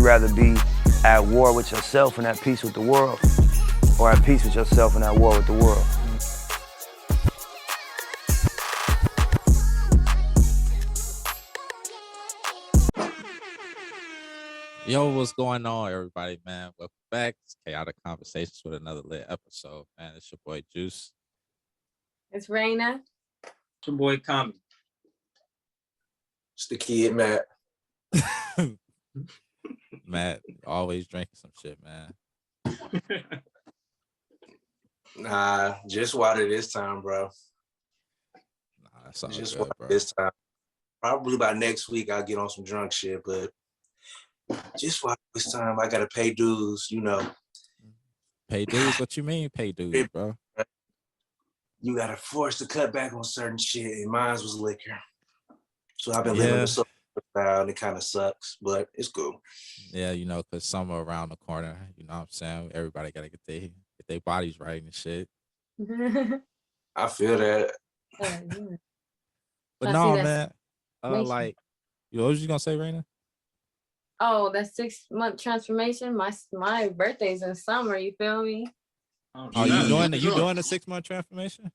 rather be at war with yourself and at peace with the world, or at peace with yourself and at war with the world? Yo, what's going on, everybody, man? Welcome back. It's Chaotic Conversations with another lit episode, man. It's your boy Juice. It's Raina. It's your boy Kanye. It's the kid, Matt. Matt, always drinking some shit, man. Nah, just water this time, bro. Nah, that's all Just good, water bro. this time. Probably by next week I'll get on some drunk shit, but just water this time. I gotta pay dues, you know. Pay dues? What you mean pay dues, bro? You gotta force to cut back on certain shit, and mine was liquor. So I've been living with some style, and it kind of sucks, but it's cool. Yeah, you know, because summer around the corner, you know what I'm saying? Everybody gotta get their bodies right and shit. I feel that. But no, man. Like, what was you gonna say, Raina? Oh, that 6-month transformation. My birthday's in summer. You feel me? Oh, you doing the 6-month transformation?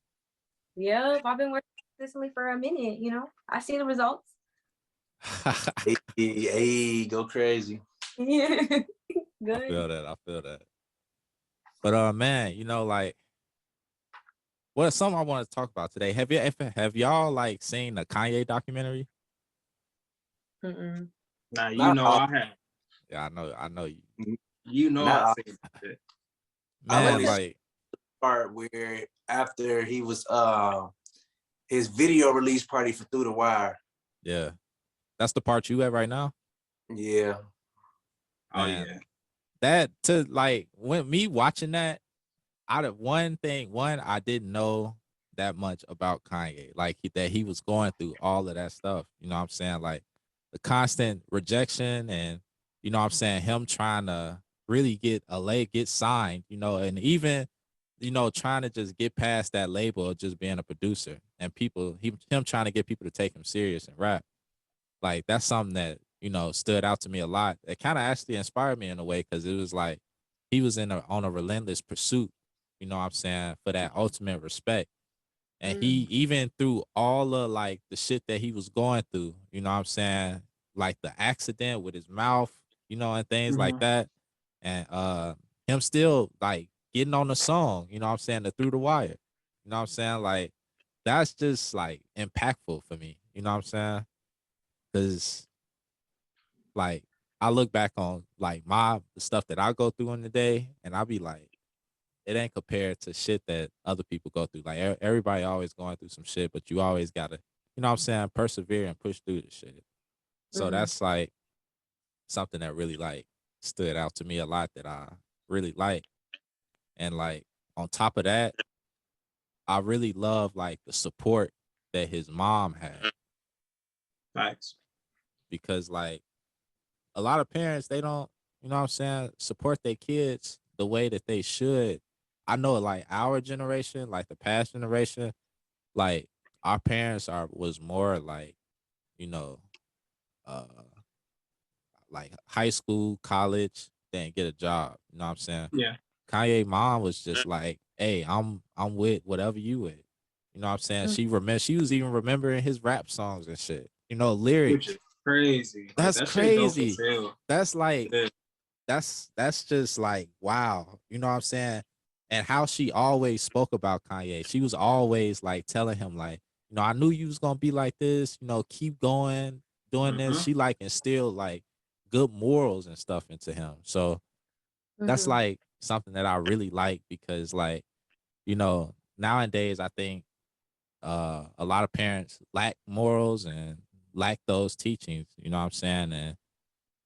Yep, I've been working consistently for a minute. You know, I see the results. Hey, go crazy. Yeah, good. I feel that. But man, you know, like, what something I want to talk about today? Have y'all like seen the Kanye documentary? Mm-mm. Nah, you know I have. Yeah, I know you. You know I seen it. Man, like part where after he was his video release party for Through the Wire. Yeah, that's the part you at right now. Yeah. Oh Man, yeah. That to like when me watching that, I didn't know that much about Kanye, like that he was going through all of that stuff. You know what I'm saying? Like the constant rejection and, you know what I'm saying, him trying to really get signed, you know, and even, you know, trying to just get past that label of just being a producer and him trying to get people to take him serious and rap. Like that's something that, you know, stood out to me a lot. It kind of actually inspired me in a way because it was like he was on a relentless pursuit, you know what I'm saying, for that ultimate respect. And he, even through all of like the shit that he was going through, you know what I'm saying, like the accident with his mouth, you know, and things like that. And him still like getting on the song, you know what I'm saying, the Through the Wire. You know what I'm saying? Like that's just like impactful for me, you know what I'm saying? Cause like I look back on like the stuff that I go through in the day and I'll be like, it ain't compared to shit that other people go through. Like everybody always going through some shit, but you always gotta, you know what I'm saying, persevere and push through the shit. So that's like something that really like stood out to me a lot that I really like. And like on top of that, I really love like the support that his mom had. Facts. Because like a lot of parents, they don't, you know what I'm saying, support their kids the way that they should. I know like our generation, like the past generation, like our parents was more like, you know, like high school, college, then get a job. You know what I'm saying? Yeah. Kanye mom was just like, hey, I'm with whatever you with. You know what I'm saying? She was even remembering his rap songs and shit. You know, lyrics. Which is crazy. That's that crazy. Shit dope as hell. That's like that's just like wow. You know what I'm saying? And how she always spoke about Kanye. She was always like telling him like, you know, I knew you was gonna be like this, you know, keep going, doing this. She like instilled like good morals and stuff into him. So that's like something that I really like because like, you know, nowadays I think a lot of parents lack morals and lack those teachings, you know what I'm saying? And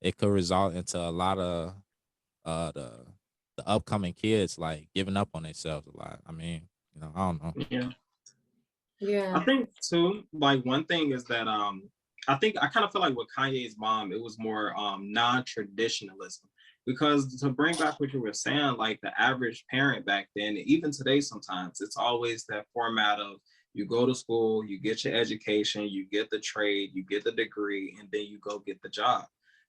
it could result into a lot of the upcoming kids like giving up on themselves a lot. I mean, you know, I don't know. Yeah. I think too, like one thing is that I think I kind of feel like with Kanye's mom, it was more non-traditionalism. Because to bring back what you were saying, like the average parent back then, even today sometimes, it's always that format of you go to school, you get your education, you get the trade, you get the degree, and then you go get the job.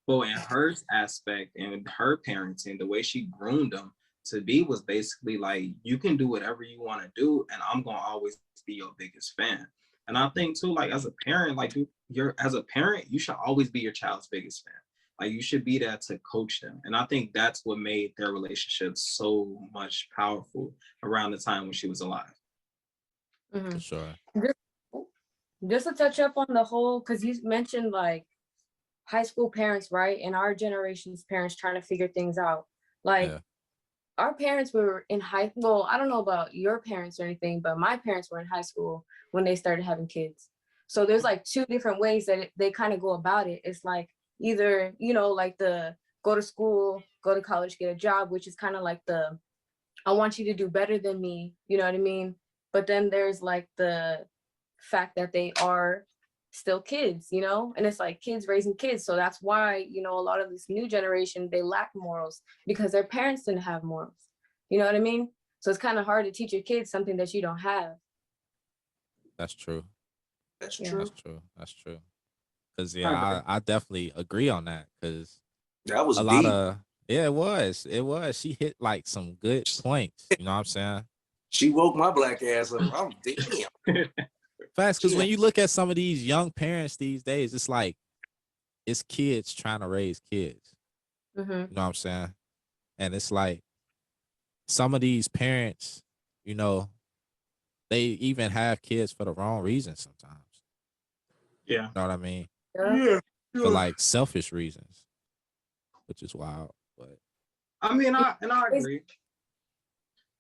But in her aspect and her parenting, the way she groomed them to be was basically like, you can do whatever you want to do, and I'm gonna always be your biggest fan. And I think too, like as a parent, like as a parent, you should always be your child's biggest fan. Like you should be there to coach them. And I think that's what made their relationship so much powerful around the time when she was alive. For sure. Just to touch up on the whole, because you mentioned like high school parents, right? And our generation's parents trying to figure things out. Like our parents were in well, I don't know about your parents or anything, but my parents were in high school when they started having kids. So there's like two different ways that they kind of go about it. It's like either, you know, like the go to school, go to college, get a job, which is kind of like the, I want you to do better than me. You know what I mean? But then there's like the fact that they are still kids, you know, and it's like kids raising kids. So that's why, you know, a lot of this new generation, they lack morals because their parents didn't have morals. You know what I mean? So it's kind of hard to teach your kids something that you don't have. That's true. That's Yeah. true. That's true. That's true. Because I definitely agree on that. Because That was a deep. lot of it was. She hit like some good points. You know what I'm saying? She woke my black ass up. I'm damn. Facts. Because when you look at some of these young parents these days, it's like it's kids trying to raise kids. Mm-hmm. You know what I'm saying? And it's like some of these parents, you know, they even have kids for the wrong reasons sometimes. Yeah. You know what I mean? Yeah. For like selfish reasons, which is wild. But I mean, I agree.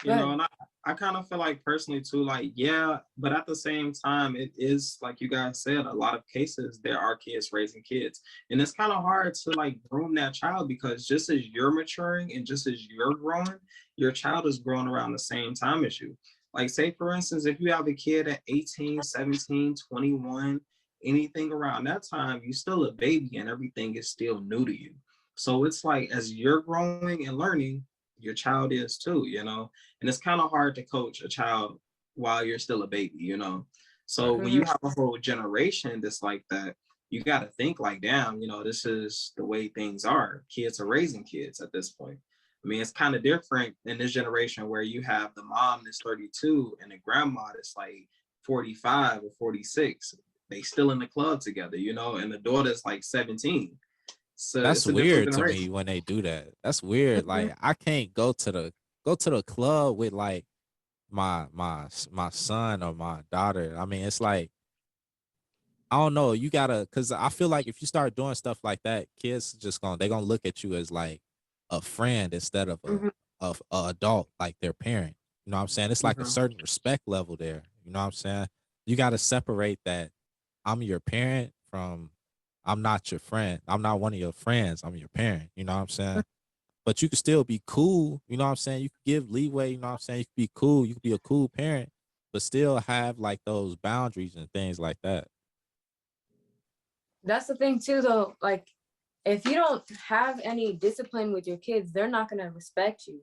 You Right. know, and I kind of feel like personally too, like, yeah, but at the same time, it is like you guys said, a lot of cases there are kids raising kids. And it's kind of hard to like groom that child because just as you're maturing and just as you're growing, your child is growing around the same time as you. Like, say, for instance, if you have a kid at 18, 17, 21, anything around that time, you're still a baby and everything is still new to you. So it's like as you're growing and learning, your child is too, you know, and it's kind of hard to coach a child while you're still a baby, you know. So when you have a whole generation that's like that, you got to think like, damn, you know, this is the way things are. Kids are raising kids at this point. I mean, it's kind of different in this generation where you have the mom that's 32 and the grandma that's like 45 or 46. They still in the club together, you know, and the daughter's like 17. So that's it's a different weird to generation. me when they do that. That's weird. Like I can't go to the club with like my son or my daughter. I mean, it's like I don't know. You gotta, because I feel like if you start doing stuff like that, kids they're gonna look at you as like a friend instead of a adult, like their parent. You know what I'm saying? It's like a certain respect level there. You know what I'm saying? You gotta separate that I'm your parent from I'm not your friend. I'm not one of your friends. I'm your parent. You know what I'm saying? But you can still be cool. You know what I'm saying? You can give leeway. You know what I'm saying? You can be cool. You can be a cool parent, but still have like those boundaries and things like that. That's the thing too, though. Like, if you don't have any discipline with your kids, they're not going to respect you.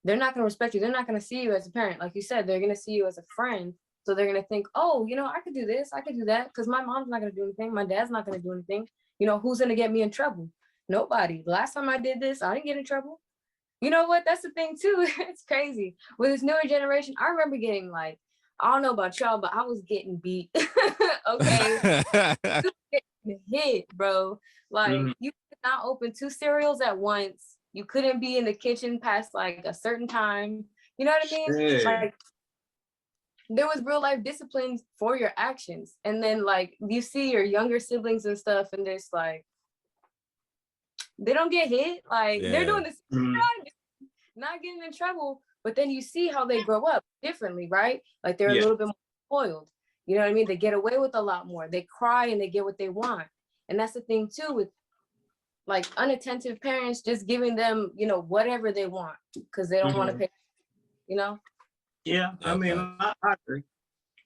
They're not going to respect you. They're not going to see you as a parent. Like you said, they're going to see you as a friend. So they're going to think, oh, you know, I could do this. I could do that because my mom's not going to do anything. My dad's not going to do anything. You know, who's going to get me in trouble? Nobody. The last time I did this, I didn't get in trouble. You know what? That's the thing too. It's crazy. With this newer generation, I remember getting like, I don't know about y'all, but I was getting beat. Okay. Hit, bro. Like you could not open 2 cereals at once. You couldn't be in the kitchen past like a certain time. You know what I mean? Shit. Like there was real life discipline for your actions. And then like you see your younger siblings and stuff, and there's like they don't get hit. Like they're doing this, not getting in trouble. But then you see how they grow up differently, right? Like they're a little bit more spoiled. You know what I mean? They get away with a lot more. They cry and they get what they want. And that's the thing too with like unattentive parents, just giving them, you know, whatever they want because they don't want to pay, you know? Yeah, I mean, I agree.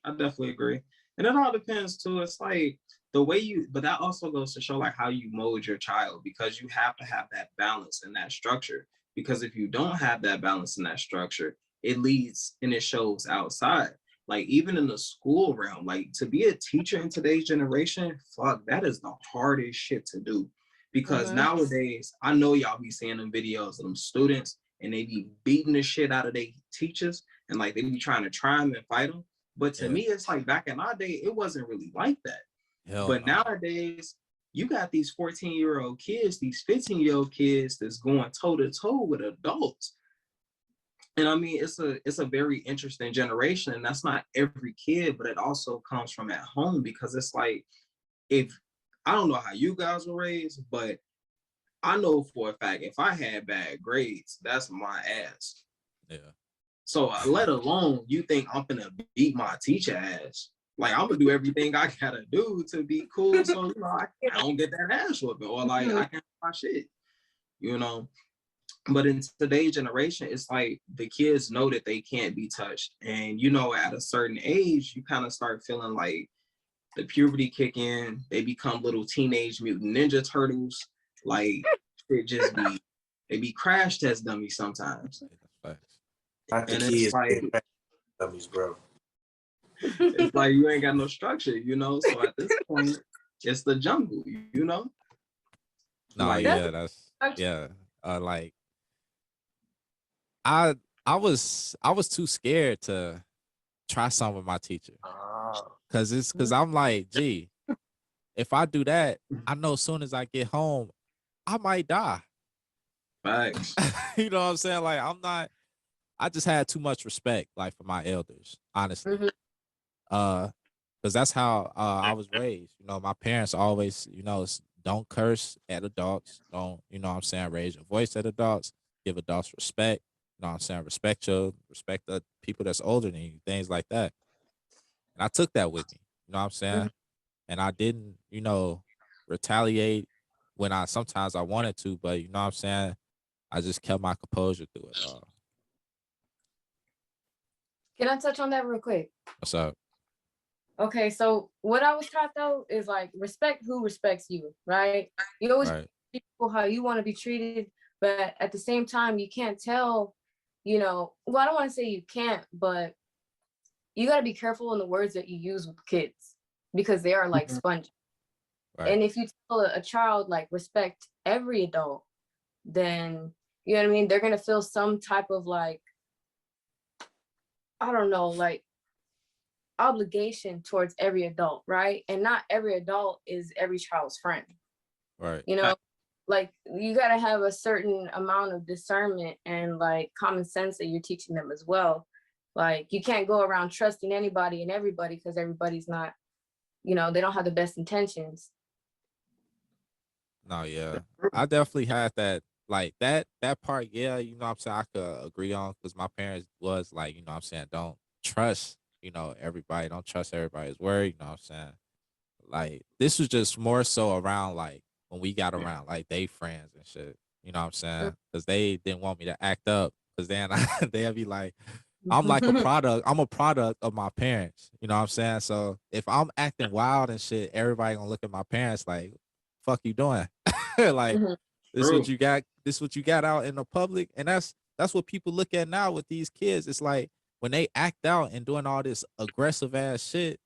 I definitely agree. And it all depends too. It's like the way but that also goes to show like how you mold your child, because you have to have that balance and that structure. Because if you don't have that balance and that structure, it leads and it shows outside. Like even in the school realm, like to be a teacher in today's generation, fuck, that is the hardest shit to do. Because nowadays, I know y'all be seeing them videos of them students and they be beating the shit out of their teachers and like they be trying to try them and fight them. But to me, it's like back in our day, it wasn't really like that. But nowadays, you got these 14-year-old kids, these 15-year-old kids that's going toe to toe with adults. And I mean, it's a very interesting generation, and that's not every kid, but it also comes from at home, because it's like, if I don't know how you guys were raised, but I know for a fact if I had bad grades, that's my ass. Yeah. So let alone you think I'm gonna beat my teacher ass. Like, I'm gonna do everything I gotta do to be cool, so I don't get that ass whooping, or like I can't do my shit, But in today's generation, it's like the kids know that they can't be touched. And, at a certain age, you kind of start feeling like the puberty kick in. They become little teenage mutant ninja turtles. Like, they be crash test dummies sometimes. Not the And kids, it's like, dummies, bro. it's like you ain't got no structure, So at this point, it's the jungle, No, like, like, I was too scared to try something with my teacher, because I'm like, gee, if I do that, I know as soon as I get home, I might die. Facts. You know what I'm saying? Like, I just had too much respect, like, for my elders, honestly. Because that's how I was raised. My parents always, don't curse at adults. Don't, raise your voice at adults. Give adults respect. Respect the people that's older than you, things like that. And I took that with me, And I didn't, retaliate when sometimes I wanted to, but I just kept my composure through it all. Can I touch on that real quick? What's up? Okay, so what I was taught though is like, respect who respects you, right? You always treat people how you want to be treated, but at the same time, you can't tell, well, I don't want to say you can't, but you got to be careful in the words that you use with kids, because they are like sponges. And if you tell a child like respect every adult, then you know what I mean, they're gonna feel some type of like, I don't know, like obligation towards every adult, right? And not every adult is every child's friend, right? Like, you got to have a certain amount of discernment and like common sense that you're teaching them as well. Like, you can't go around trusting anybody and everybody, because everybody's not, they don't have the best intentions. No, yeah, I definitely had that, like that part. Yeah, I'm saying, I could agree on, because my parents was like, don't trust, everybody. Don't trust everybody's word. Like, this was just more so around like when we got around like they friends and shit. Because they didn't want me to act up, because then they'd be like, I'm like a product. I'm a product of my parents. So if I'm acting wild and shit, everybody gonna look at my parents like, fuck you doing? Like, this what you got, out in the public. And that's what people look at now with these kids. It's like, when they act out and doing all this aggressive ass shit,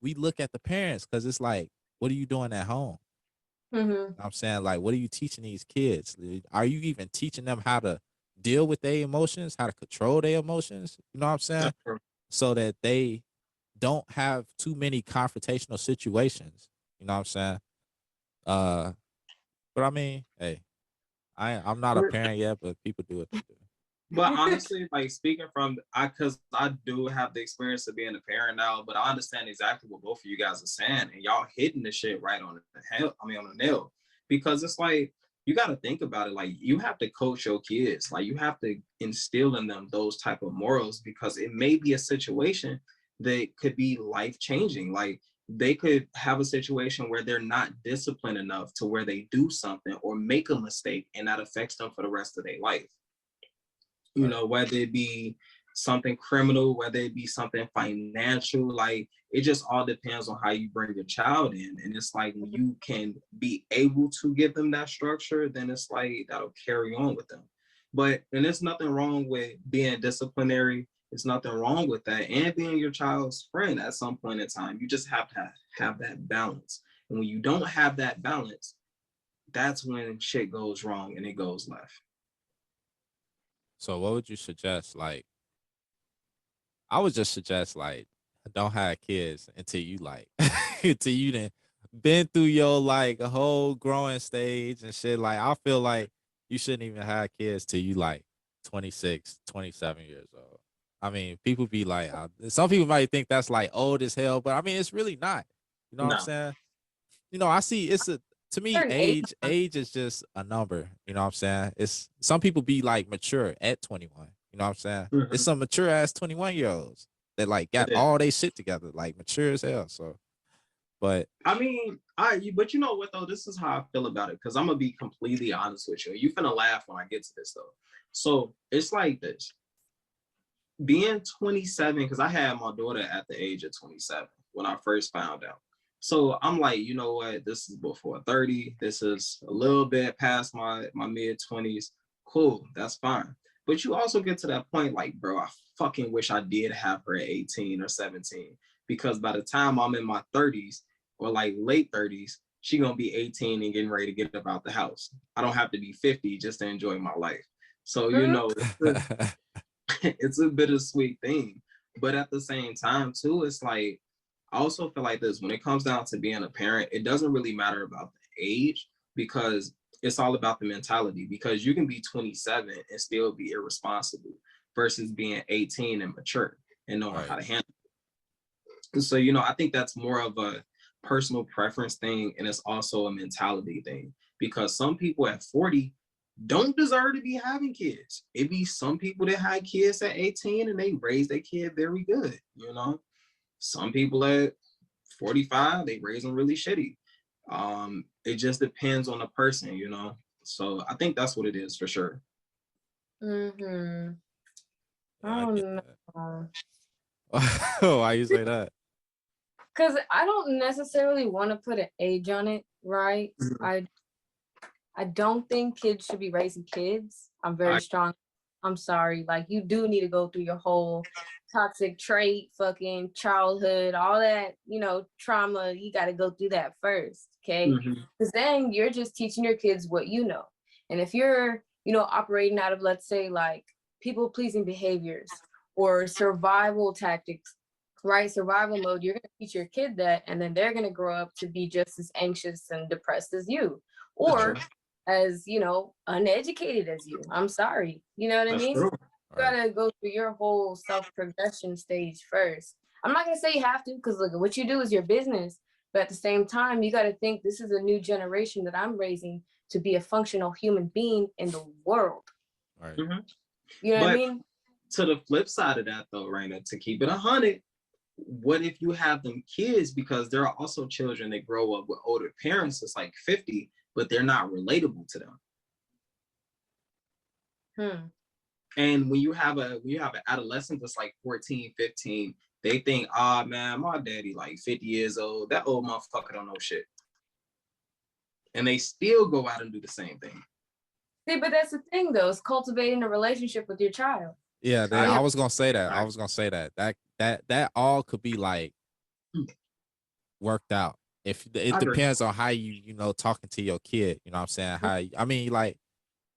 we look at the parents, because it's like, what are you doing at home? I'm saying, like, what are you teaching these kids? Are you even teaching them how to deal with their emotions, how to control their emotions? You know what I'm saying? So that they don't have too many confrontational situations. You know what I'm saying? But I mean, hey, I'm not a parent yet, but people do what they do. But honestly, like, speaking from, because I do have the experience of being a parent now, but I understand exactly what both of you guys are saying, and y'all hitting the shit right on the nail, because it's like, you got to think about it. Like, you have to coach your kids. Like, you have to instill in them those type of morals, because it may be a situation that could be life changing. Like, they could have a situation where they're not disciplined enough to where they do something or make a mistake, and that affects them for the rest of their life. Whether it be something criminal, whether it be something financial, like, it just all depends on how you bring your child in. And it's like, when you can be able to give them that structure, then it's like, that'll carry on with them. And there's nothing wrong with being disciplinary. There's nothing wrong with that. And being your child's friend at some point in time. You just have to have that balance. And when you don't have that balance, that's when shit goes wrong and it goes left. So what would you suggest? Like, I would just suggest like don't have kids until you like until you done been through your like a whole growing stage and shit. Like I feel like you shouldn't even have kids till you like 26, 27 years old. I mean, people be like, some people might think that's like old as hell, but I mean, it's really not. You know what I'm No. saying? You know, I see it's a, to me, Certain age. age is just a number. You know what I'm saying? It's some people be like mature at 21. You know what I'm saying? Mhm. It's some mature ass 21-year-olds that like got It is. all they shit together, like mature as hell. So, but I mean, but you know what though? This is how I feel about it, because I'm gonna be completely honest with you. You finna laugh when I get to this though. So it's like this. Being 27, because I had my daughter at the age of 27 when I first found out. So I'm like, you know what? This is before 30. This is a little bit past my mid 20s. Cool, that's fine. But you also get to that point, like, bro, I fucking wish I did have her at 18 or 17, because by the time I'm in my 30s or like late 30s, she gonna be 18 and getting ready to get up out the house. I don't have to be 50 just to enjoy my life. So, you know, it's a bittersweet thing. But at the same time, too, it's like, I also feel like this, when it comes down to being a parent, it doesn't really matter about the age, because it's all about the mentality, because you can be 27 and still be irresponsible versus being 18 and mature and knowing Right. how to handle it. So, you know, I think that's more of a personal preference thing, and it's also a mentality thing, because some people at 40 don't deserve to be having kids. It be some people that had kids at 18 and they raised their kid very good, you know? Some people at 45, they raise them really shitty. It just depends on the person, you know? So I think that's what it is for sure. Mm-hmm. Yeah, I I get don't know. that. Why you say that? Because I don't necessarily want to put an age on it, right? Mhm. I don't think kids should be raising kids. I'm very strong. I'm sorry. Like, you do need to go through your whole toxic trait, fucking childhood, all that, you know, trauma. You got to go through that first, okay? Mhm. Because then you're just teaching your kids what you know. And if you're, you know, operating out of, let's say, like people-pleasing behaviors or survival tactics, right? Survival mode, you're going to teach your kid that, and then they're going to grow up to be just as anxious and depressed as you. Or That's true. as, you know, uneducated as you. I'm sorry. You know what I That's mean? true. You gotta go through your whole self-progression stage first. I'm not gonna say you have to, because look, what you do is your business. But at the same time, you gotta think this is a new generation that I'm raising to be a functional human being in the world. Right. Mhm. You know what I But mean? to the flip side of that though, Raina, to keep it 100, what if you have them kids? Because there are also children that grow up with older parents that's like 50, but they're not relatable to them. And when you have an adolescent that's like 14, 15, they think, ah, man, my daddy like 50 years old. That old motherfucker don't know shit. And they still go out and do the same thing. See, but that's the thing though, is cultivating a relationship with your child. Yeah, I- I was gonna say that. I I- was gonna say that. That all could be like worked out. If it I agree. depends on how you know talking to your kid. You know what I'm saying? How I mean, like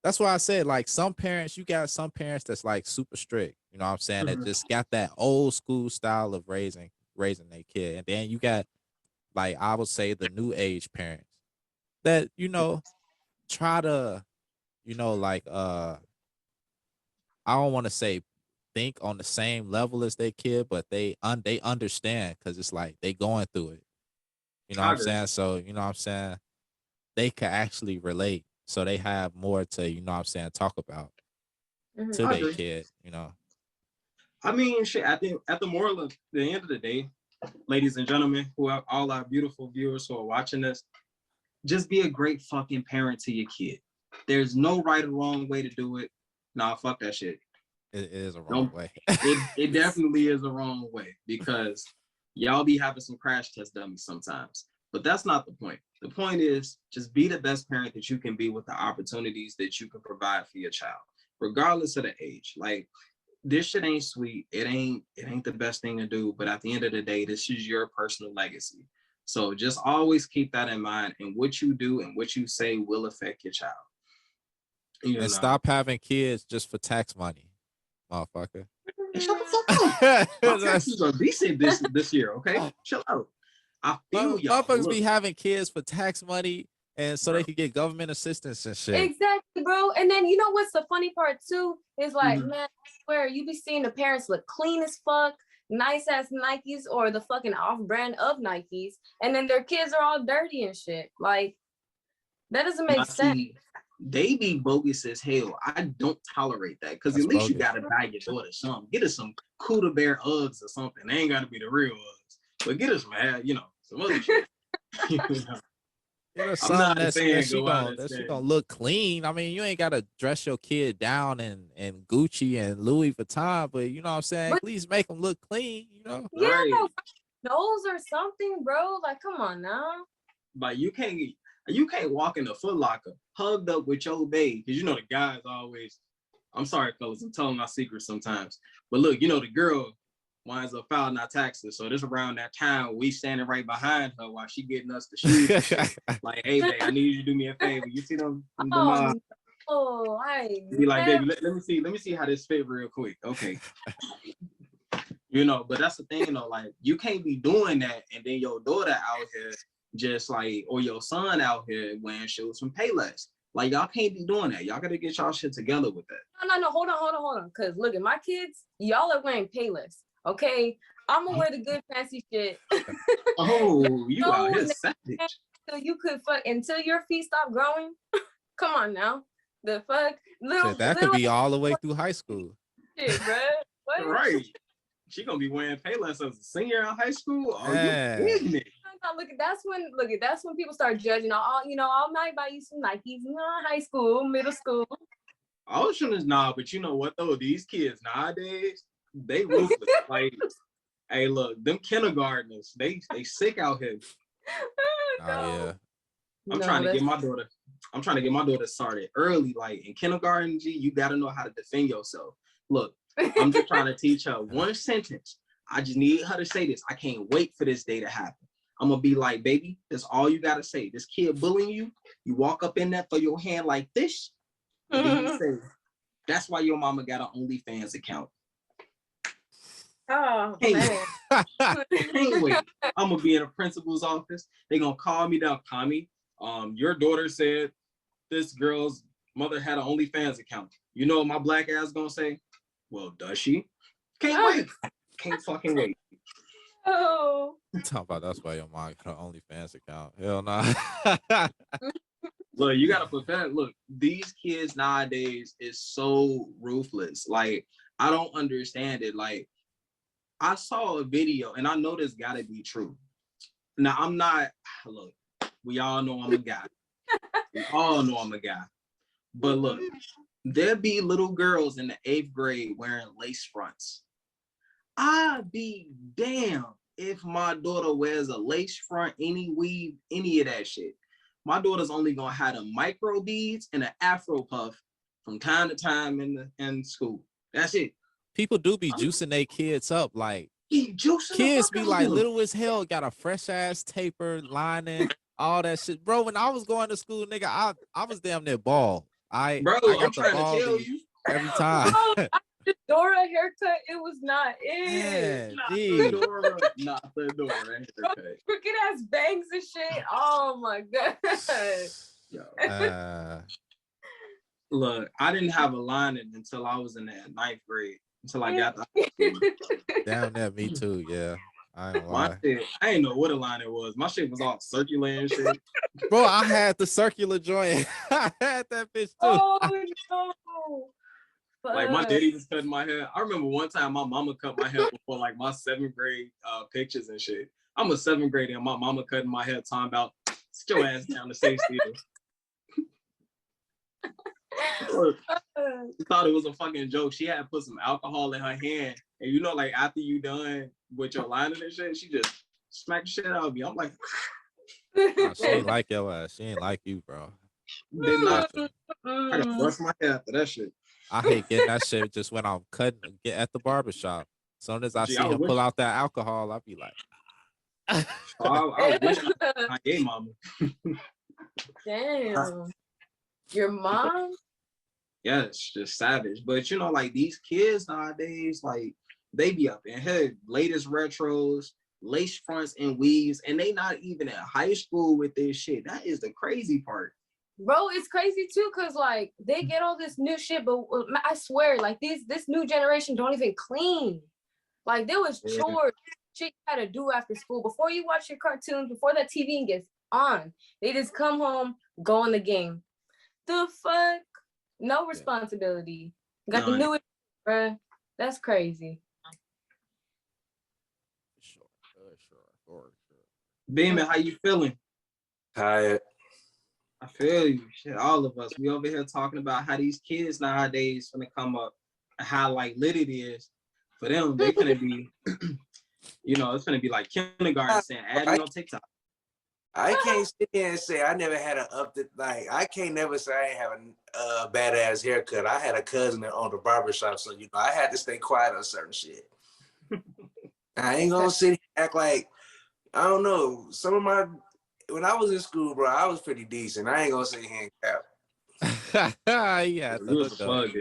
that's why I said like some parents, you got some parents that's like super strict. You know what I'm saying? That Mhm. just got that old school style of raising their kid, and then you got like I would say the new age parents that you know try to you know like I don't want to say think on the same level as their kid, but they understand because it's like they going through it. You know what I I'm agree. saying? So you know what I'm saying? They can actually relate. So they have more to, you know what I'm saying, talk about to I their agree. kid, you know. I mean, shit, at the moral of the end of the day, ladies and gentlemen, who are all our beautiful viewers who are watching this, just be a great fucking parent to your kid. There's no right or wrong way to do it. Nah, fuck that shit. It is a wrong No, way. it definitely is a wrong way, because y'all be having some crash test dummies sometimes. But that's not the point. The point is just be the best parent that you can be with the opportunities that you can provide for your child, regardless of the age. Like, this shit ain't sweet. It ain't the best thing to do. But at the end of the day, this is your personal legacy. So just always keep that in mind, and what you do and what you say will affect your child. And stop having kids just for tax money, motherfucker. Hey, shut the fuck up. My taxes are decent this year, okay? Chill out. I feel y'all. Motherfuckers be having kids for tax money and so they can get government assistance and shit. Exactly, bro. And then you know what's the funny part too? Is like, man, I swear you be seeing the parents look clean as fuck, nice ass Nikes or the fucking off-brand of Nikes, and then their kids are all dirty and shit. Like, that doesn't make sense. They be bogus as hell. I don't tolerate that, because at least you gotta buy your daughter something. Get her some Cuda Bear Uggs or something. They ain't gotta be the real Uggs, but get her some, some other shit. I'm not saying she gonna look clean. I mean, you ain't gotta dress your kid down in Gucci and Louis Vuitton, but you know what I'm saying? At least make them look clean, you know? Yeah, right. Nose or something, bro. Like, come on now. But you can't walk in the Foot Locker hugged up with your babe, because the guys always, I'm sorry, fellas, I'm telling my secrets sometimes. But look, the girl winds up filing our taxes. So this around that time, we standing right behind her while she getting us the shoes. Like, hey, babe, I need you to do me a favor. You see them? Be like, baby, let me see how this fit real quick. Okay. But that's the thing, like, you can't be doing that and then your daughter out here just like, or your son out here wearing shoes from Payless. Like, y'all can't be doing that. Y'all gotta get y'all shit together with that. No, hold on. Cause look at my kids, y'all are wearing Payless. Okay, I'm gonna wear the good fancy shit. Oh, you out here savage. So you could fuck until your feet stop growing. Come on now, the fuck. That could be all the way through high school. Shit, bro. What? Right. She gonna be wearing Payless as a senior in high school. Oh, you kidding me? No, that's when people start judging. I might buy you some Nikes, high school, middle school. Ocean is nah, but you know what though? These kids nowadays, they ruthless. Like, hey, look, them kindergartners, they sick out here. Oh yeah. I'm trying to get my daughter started early. Like in kindergarten, you gotta know how to defend yourself. Look, I'm just trying to teach her one sentence. I just need her to say this. I can't wait for this day to happen. I'm gonna be like, baby, that's all you gotta say. This kid bullying you, you walk up in there, throw your hand like this, and then you say, that's why your mama got an OnlyFans account. Oh, man. Can't wait. I'm gonna be in a principal's office. They're gonna call me down. Kanye, your daughter said this girl's mother had an OnlyFans account. You know what my black ass gonna say? Well, does she? Can't wait. Can't fucking wait. Oh. Talk about that's why your mom got an OnlyFans account. Hell nah. Look, you gotta put that. Look, these kids nowadays is so ruthless. Like, I don't understand it. Like, I saw a video, and I know this gotta be true. Now, I'm not. Look, we all know I'm a guy. We all know I'm a guy. But look, there be little girls in the 8th grade wearing lace fronts. I'd be damned if my daughter wears a lace front, any weave, any of that shit. My daughter's only gonna have the micro beads and an Afro puff from time to time in school. That's it. People do be juicing their kids up. Like, kids be like little as hell, got a fresh ass taper, lining, all that shit. Bro, when I was going to school, nigga, I was damn near bald. I got I'm trying to tell you every time. The Dora haircut, it was not it. Not the Dora haircut. Crooked ass bangs and shit. Oh my god. Look, I didn't have a lining until I was in that 9th grade. Until I got the Damn that, me too. Yeah. I ain't lie. I ain't know what a lining was. My shit was all circular and shit. Bro, I had the circular joint. I had that bitch too. Oh no. Like, my daddy was cutting my hair. I remember one time my mama cut my hair before like my 7th grade pictures and shit. I'm a 7th grader and my mama cutting my hair, talking about, sit your ass down to stay still. She thought it was a fucking joke. She had put some alcohol in her hand, and like after you done with your lining and shit, she just smacked the shit out of me. I'm like, she ain't like your ass. She ain't like you, bro. Did not. I gotta brush my hair after that shit. I hate getting that shit just when I'm cutting, get at the barbershop. As soon as I see him pull out that alcohol, I'll be like, I wish I was Kanye mama. Damn. Your mom? Yes, just savage. But you know, like these kids nowadays, like they be up in here, latest retros, lace fronts and weaves, and they not even at high school with this shit. That is the crazy part. Bro, it's crazy too, cause like they get all this new shit, but I swear, like this new generation don't even clean. Like there was chores shit you had to do after school before you watch your cartoons, before that TV gets on. They just come home, go in the game. The fuck? No responsibility. Got the new, bruh. That's crazy. Sure. Beeman, how you feeling? Tired. I feel you. Shit, all of us. We over here talking about how these kids nowadays gonna come up, how like lit it is for them. They gonna be, you know, it's gonna be like kindergarten saying, "Add me on TikTok." I can't sit here and say I never had I can't never say I ain't have a badass haircut. I had a cousin that owned a barbershop, so you know I had to stay quiet on certain shit. I ain't gonna sit here and act like I don't know. When I was in school, bro, I was pretty decent. I ain't gonna sit here and cap. Yeah, the hook up.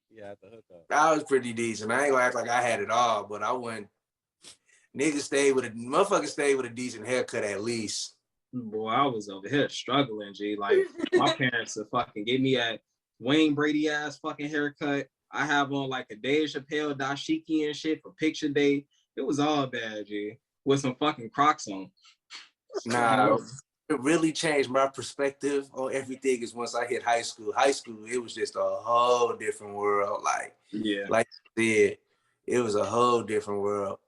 Yeah, the hook up. I was pretty decent. I ain't gonna act like I had it all, but I wasn't. Motherfuckers stayed with a decent haircut at least. Boy, I was over here struggling, G. Like my parents would fucking give me a Wayne Brady ass fucking haircut. I have on like a Dave Chappelle dashiki and shit for picture day. It was all bad, G. With some fucking Crocs on. Nah, it really changed my perspective on everything is once I hit high school. High school, it was just a whole different world. Like you said, it was a whole different world.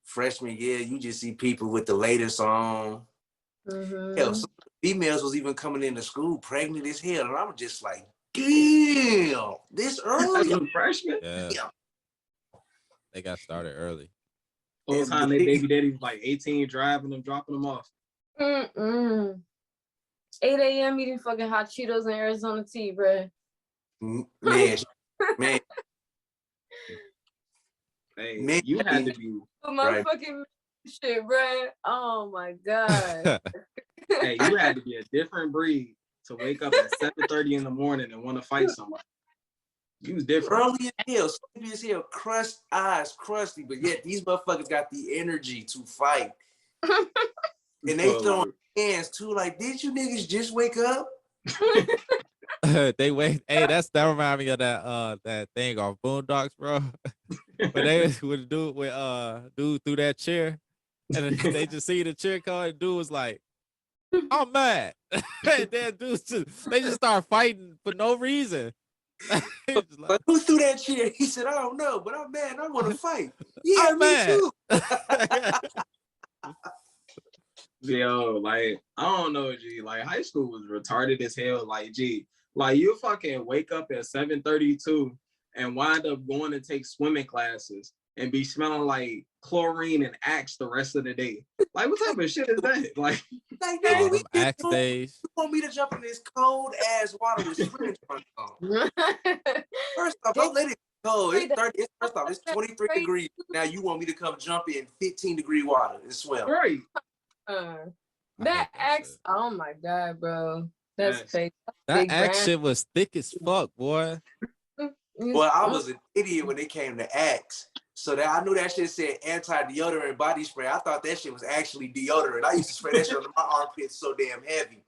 Freshman year, you just see people with the latest on. Hell, some females was even coming into school pregnant as hell, and I'm just like, damn, this early. As a freshman? Yeah. They got started early. Whole time they baby daddy was like 18, driving them, dropping them off. 8 a.m. eating fucking hot Cheetos and Arizona tea, bro. Man. Hey, you had to be motherfucking shit, bro. Oh my god. Hey, you had to be a different breed to wake up at 7:30 in the morning and want to fight somebody. You was different. Early as hell, sleepy as hell, crushed eyes, crusty, but yet these motherfuckers got the energy to fight. And they throwing hands too, like, did you niggas just wake up? They wait. Hey, that remind me of that thing off Boondocks, bro. But they would do with dude through that chair, and they just see the chair come, and dude was like, "I'm mad." And then they just start fighting for no reason. But who threw that chair? He said, "I don't know, but I'm mad. I want to fight." Yeah, I'm me mad. too. Yo, like, I don't know, G. Like, high school was retarded as hell. Like, G, like, you fucking wake up at 7:32 and wind up going to take swimming classes and be smelling like chlorine and Axe the rest of the day. Like, what type of shit is that? Like nigga, Axe days. You want me to jump in this cold ass water with swimming trunks on? First off, don't let it go. It's 30. First off, it's 23 degrees. Now you want me to come jump in 15-degree water and swim? Right. That Axe, oh my god, bro. That's fake. That Axe shit was thick as fuck, boy. Well, I was an idiot when it came to Axe. So that I knew that shit said anti-deodorant body spray. I thought that shit was actually deodorant. I used to spray that shit on my armpits so damn heavy.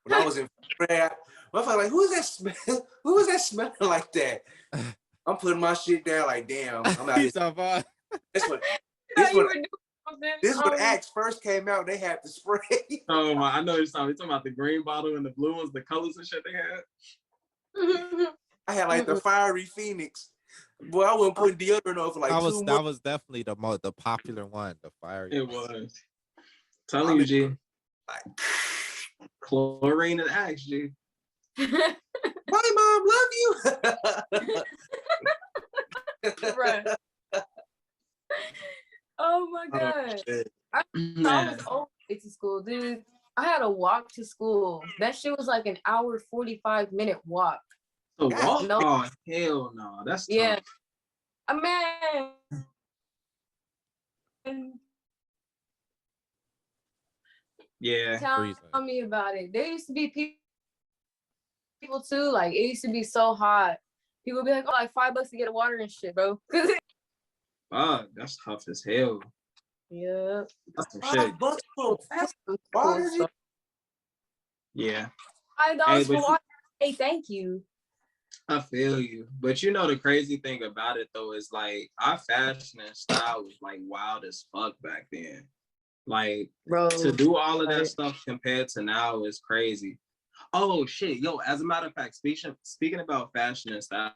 When I was in grad, I felt like, who is that smell? Who is that smelling like that? I'm putting my shit down like, damn, I'm out here. This when Axe first came out, they had the spray. Oh my, I know you're talking about the green bottle and the blue ones, the colors and shit they had. I had like the fiery Phoenix. Boy, I wasn't putting deodorant on for like 2 months. That was definitely the popular one, the fiery. It was. Telling you, G. Like chlorine and Axe, G. My mom love you. Right. Oh my god. I was old to school, dude. I had to walk to school. That shit was like an hour 45-minute walk. A walk? No. Oh hell no. That's tough. Yeah. Man. Yeah. Tell me about it. There used to be people too. Like it used to be so hot. People would be like, "Oh, like $5 to get a water and shit, bro." That's tough as hell. Yeah. That's some shit. $5 for water? Yeah. $5 for water. Hey, thank you. I feel you. But you know the crazy thing about it though is like our fashion and style was like wild as fuck back then. Like Bro, to do all of that stuff compared to now is crazy. Oh shit, yo, as a matter of fact, speaking about fashion and style,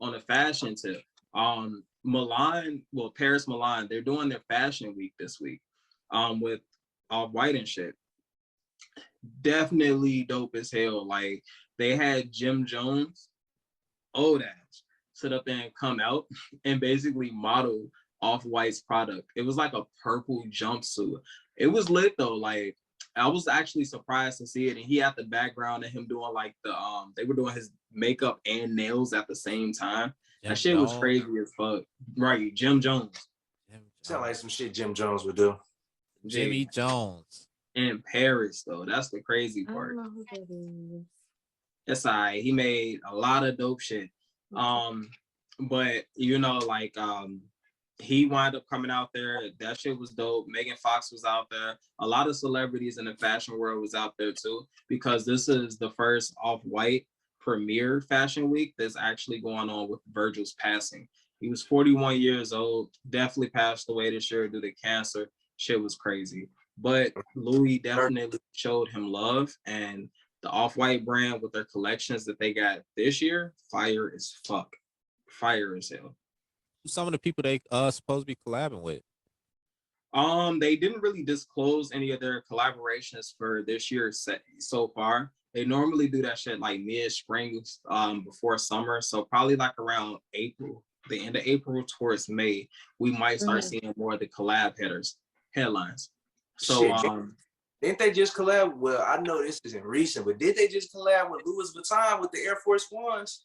on a fashion tip, Paris Milan, they're doing their fashion week this week, with Off-White and shit. Definitely dope as hell. Like they had Jim Jones, old ass, sit up there and come out and basically model Off-White's product. It was like a purple jumpsuit. It was lit though. Like I was actually surprised to see it, and he had the background of him doing like they were doing his makeup and nails at the same time. That shit was crazy as fuck. Right, Jim Jones. Sound like some shit Jim Jones would do. Jimmy Jones. In Paris though, that's the crazy part. I don't know who that is. It's alright. He made a lot of dope shit. But you know, like he wound up coming out there. That shit was dope. Megan Fox was out there. A lot of celebrities in the fashion world was out there too, because this is the first Off-White premiere fashion week that's actually going on with Virgil's passing. He was 41 years old, definitely passed away this year due to cancer. Shit was crazy. But Louis definitely showed him love, and the Off-White brand with their collections that they got this year, fire as fuck. Fire as hell. Some of the people they supposed to be collabing with. They didn't really disclose any of their collaborations for this year so far. They normally do that shit like mid-spring, before summer. So probably like around April, the end of April towards May, we might start seeing more of the collab headlines. So didn't they just collab? Well, I know this isn't recent, but did they just collab with Louis Vuitton with the Air Force Ones?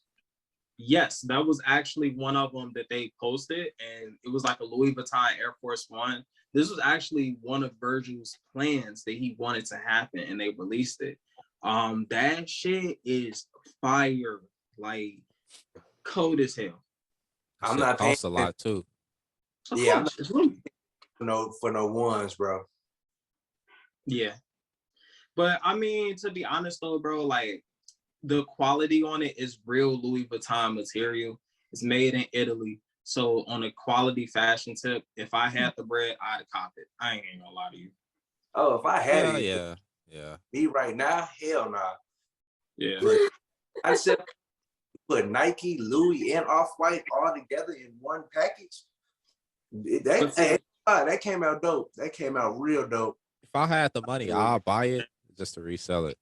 Yes, that was actually one of them that they posted, and it was like a Louis Vuitton Air Force One. This was actually one of Virgil's plans that he wanted to happen, and they released it. That shit is fire, like cold as hell. I'm not paying costs a lot too. Yeah, I'm not for no ones, bro. Yeah, but I mean, to be honest though, bro, like the quality on it is real Louis Vuitton material. It's made in Italy. So on a quality fashion tip, if I had the bread, I'd cop it. I ain't gonna lie to you. Oh, if I had it, yeah. Me right now, hell nah. Yeah. But I said put Nike, Louis, and Off-White all together in one package. That came out dope. That came out real dope. If I had the money, I'll buy it just to resell it.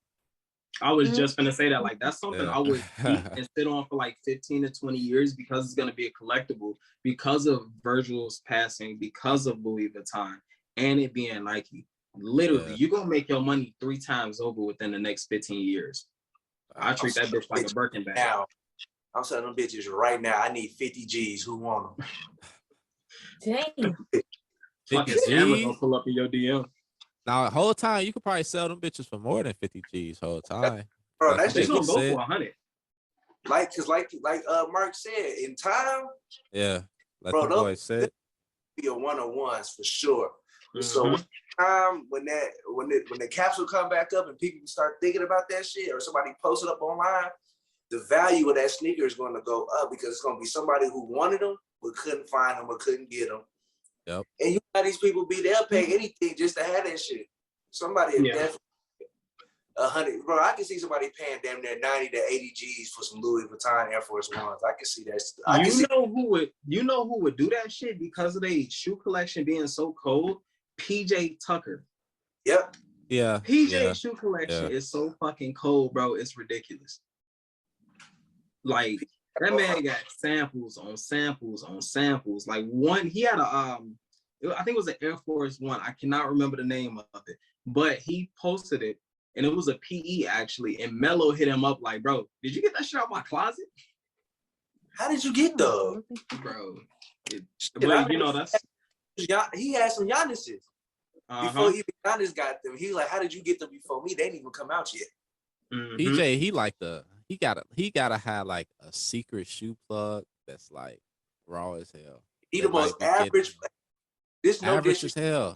I was just gonna say that, like, that's something I would keep and sit on for like 15 to 20 years because it's gonna be a collectible because of Virgil's passing, because of Louis Vuitton, and it being Nike. Literally, you're gonna make your money 3 times over within the next 15 years. I treat that bitch like a Birkin bag. Now, I'm selling them bitches right now. I need 50 G's. Who want them? Dang. Fucking Amazon gonna pull up in your DM. Now, the whole time, you could probably sell them bitches for more than 50 G's whole time. Bro, that shit gonna go for 100. Like Mark said, in time. Yeah, let the boy sit. Be a one-on-ones for sure. So when the capsule come back up and people start thinking about that shit, or somebody post it up online, the value of that sneaker is going to go up because it's going to be somebody who wanted them but couldn't find them or couldn't get them. Yep. And you know these people they'll pay anything just to have that shit. Somebody definitely 100. Bro, I can see somebody paying damn near 90 to 80 G's for some Louis Vuitton Air Force Ones. I can see that. You know who would do that shit because of their shoe collection being so cold? PJ Tucker. Yep. Yeah. PJ shoe collection is so fucking cold, bro. It's ridiculous. Like that man got samples on samples on samples. Like one, he had I think it was an Air Force One. I cannot remember the name of it, but he posted it, and it was a PE actually. And Mello hit him up like, "Bro, did you get that shit out my closet? How did you get those, bro?" But you know that's. He had some Giannis's. Before even Giannis got them, he was like, "How did you get them before me? They didn't even come out yet." PJ, he gotta have like a secret shoe plug that's like raw as hell. He the most average. This no average as hell.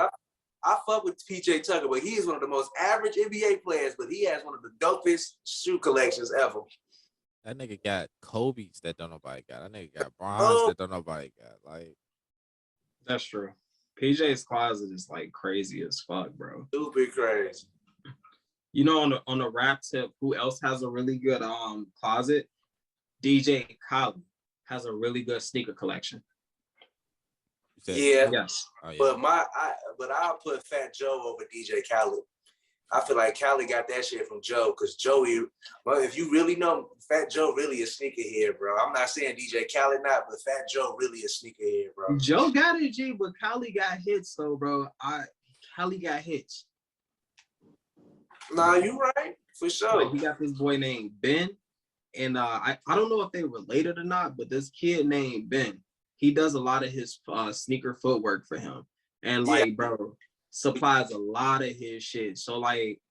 I fuck with PJ Tucker, but he is one of the most average NBA players. But he has one of the dopest shoe collections ever. That nigga got Kobe's that don't nobody got. That nigga got bronze that don't nobody got. Like, that's true. PJ's closet is like crazy as fuck, bro. Super crazy. You know, on the rap tip, who else has a really good closet? DJ Khaled has a really good sneaker collection. Yeah. Yes. Oh, yeah. But I'll put Fat Joe over DJ Khaled. I feel like Khaled got that shit from Joe, because Joey, well, if you really know, Fat Joe really a sneakerhead, bro. I'm not saying DJ Khaled not, but Fat Joe really a sneakerhead, bro. Joe got it, G, but Khaled got hits though, bro. Khaled got hits. Nah, you right, for sure. Like, he got this boy named Ben, and I don't know if they related or not, but this kid named Ben, he does a lot of his sneaker footwork for him, and like, bro, supplies a lot of his shit. So like,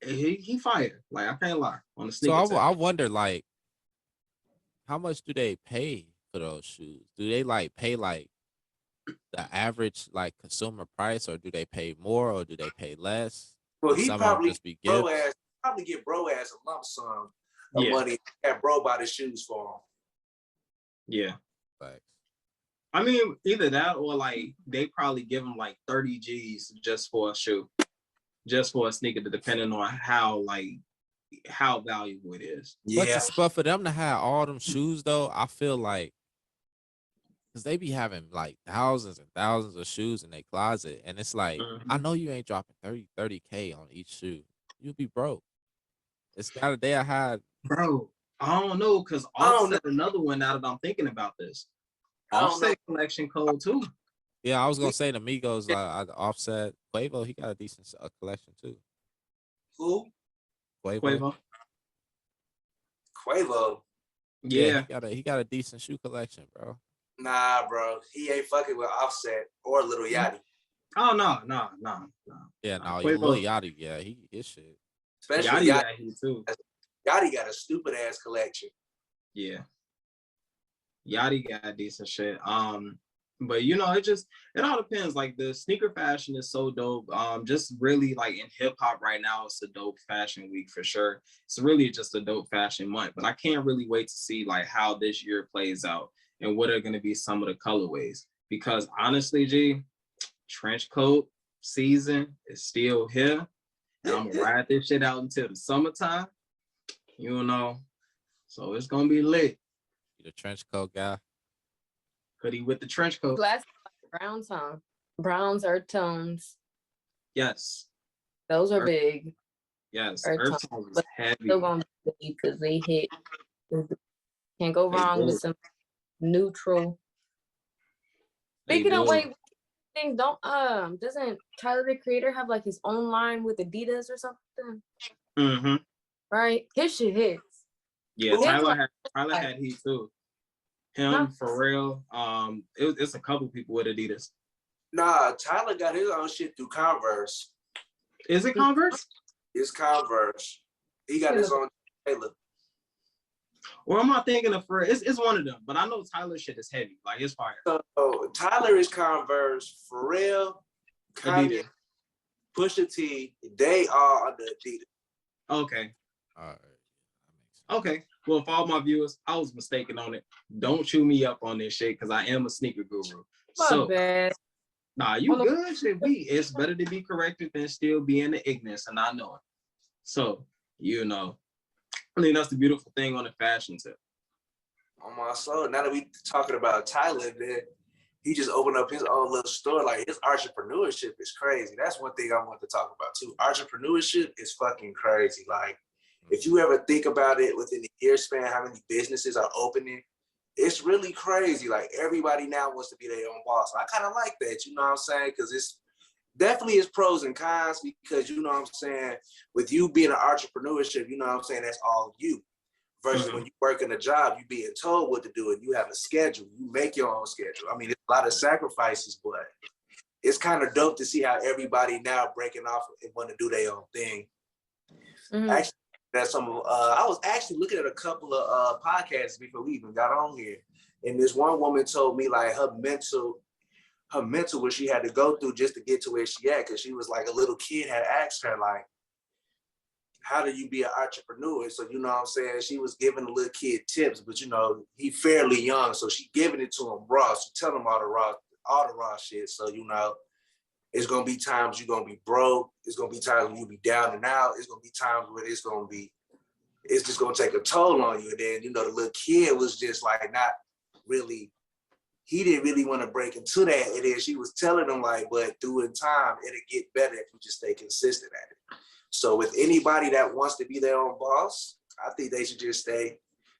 he fired. Like, I can't lie on the sneaker. So I wonder, like, how much do they pay for those shoes? Do they like pay like the average like consumer price, or do they pay more, or do they pay less? Well, he probably get bro ass a lump sum of money, have bro buy the shoes for him. Yeah. Thanks. I mean, either that or like they probably give him like 30 G's just for a shoe, just for a sneaker, depending on how valuable it is. Yeah. But for them to have all them shoes though, I feel like, because they be having like thousands and thousands of shoes in their closet. And it's like, I know you ain't dropping 30K on each shoe. You'll be broke. It's the other day I had. Bro, I don't know, because Offset another one now that I'm thinking about this. Offset collection code too. Yeah, I was going to say the Migos, Offset. Quavo, he got a decent collection too. Who? Quavo. Yeah. He got a decent shoe collection, bro. Nah, bro. He ain't fucking with Offset or Lil Yachty. Oh, no. Yeah, no, Lil Yachty, yeah, his shit. Especially Yachty too. Yachty got a stupid ass collection. Yeah. Yachty got decent shit. But you know, it all depends. Like, the sneaker fashion is so dope. Just really like in hip hop right now, it's a dope fashion week for sure. It's really just a dope fashion month. But I can't really wait to see like how this year plays out and what are going to be some of the colorways. Because honestly, G, trench coat season is still here, and I'm gonna ride this shit out until the summertime. You know, so it's gonna be lit. The trench coat guy. Hoodie with the trench coat. Browns, huh? Browns, earth tones. Yes. Those are big. Yes. Earth tones is heavy. Still gonna be because they hit. Can't go wrong with some neutral. Speaking of things, doesn't Tyler the Creator have like his own line with Adidas or something? Mm-hmm. Right? His shit hits. Yeah, Tyler had heat too. Him, Pharrell, it's a couple people with Adidas. Nah, Tyler got his own shit through Converse. Is it Converse? It's Converse. He got his own Taylor. Or am I thinking of Pharrell? It's one of them, but I know Tyler shit is heavy. Like, it's fire. So Tyler is Converse, Pharrell, Kanye, Pusha T, they are under Adidas. Okay. All right. Okay. Well, for all my viewers, I was mistaken on it. Don't chew me up on this shit, because I am a sneaker guru. Nah, you good shit. It's better to be corrected than still be in the ignorance and not knowing. So, you know, I mean, that's the beautiful thing on the fashion tip. On my soul, now that we talking about Tyler, man, he just opened up his own little store. Like, his entrepreneurship is crazy. That's one thing I want to talk about too. Entrepreneurship is fucking crazy. Like, if you ever think about it within the year span, how many businesses are opening, it's really crazy. Like, everybody now wants to be their own boss. I kind of like that, you know what I'm saying? Because it's definitely is pros and cons, because, you know what I'm saying, with you being an entrepreneurship, you know what I'm saying, that's all you. Versus when you work in a job, you being told what to do and you have a schedule. You make your own schedule. I mean, it's a lot of sacrifices, but it's kind of dope to see how everybody now breaking off and want to do their own thing. Actually, that's some. I was actually looking at a couple of podcasts before we even got on here, and this one woman told me like her mental what she had to go through just to get to where she at, because she was like a little kid had asked her like, how do you be an entrepreneur? So you know what I'm saying, she was giving the little kid tips, but you know he fairly young, so she giving it to him raw. She tell him all the raw shit. So you know, it's gonna be times you're gonna be broke. It's gonna be times when you be down and out. It's gonna be times where it's just gonna take a toll on you. And then you know the little kid was just like not really. He didn't really want to break into that. And then she was telling him like, but through in time, it'll get better if you just stay consistent at it. So with anybody that wants to be their own boss, I think they should just stay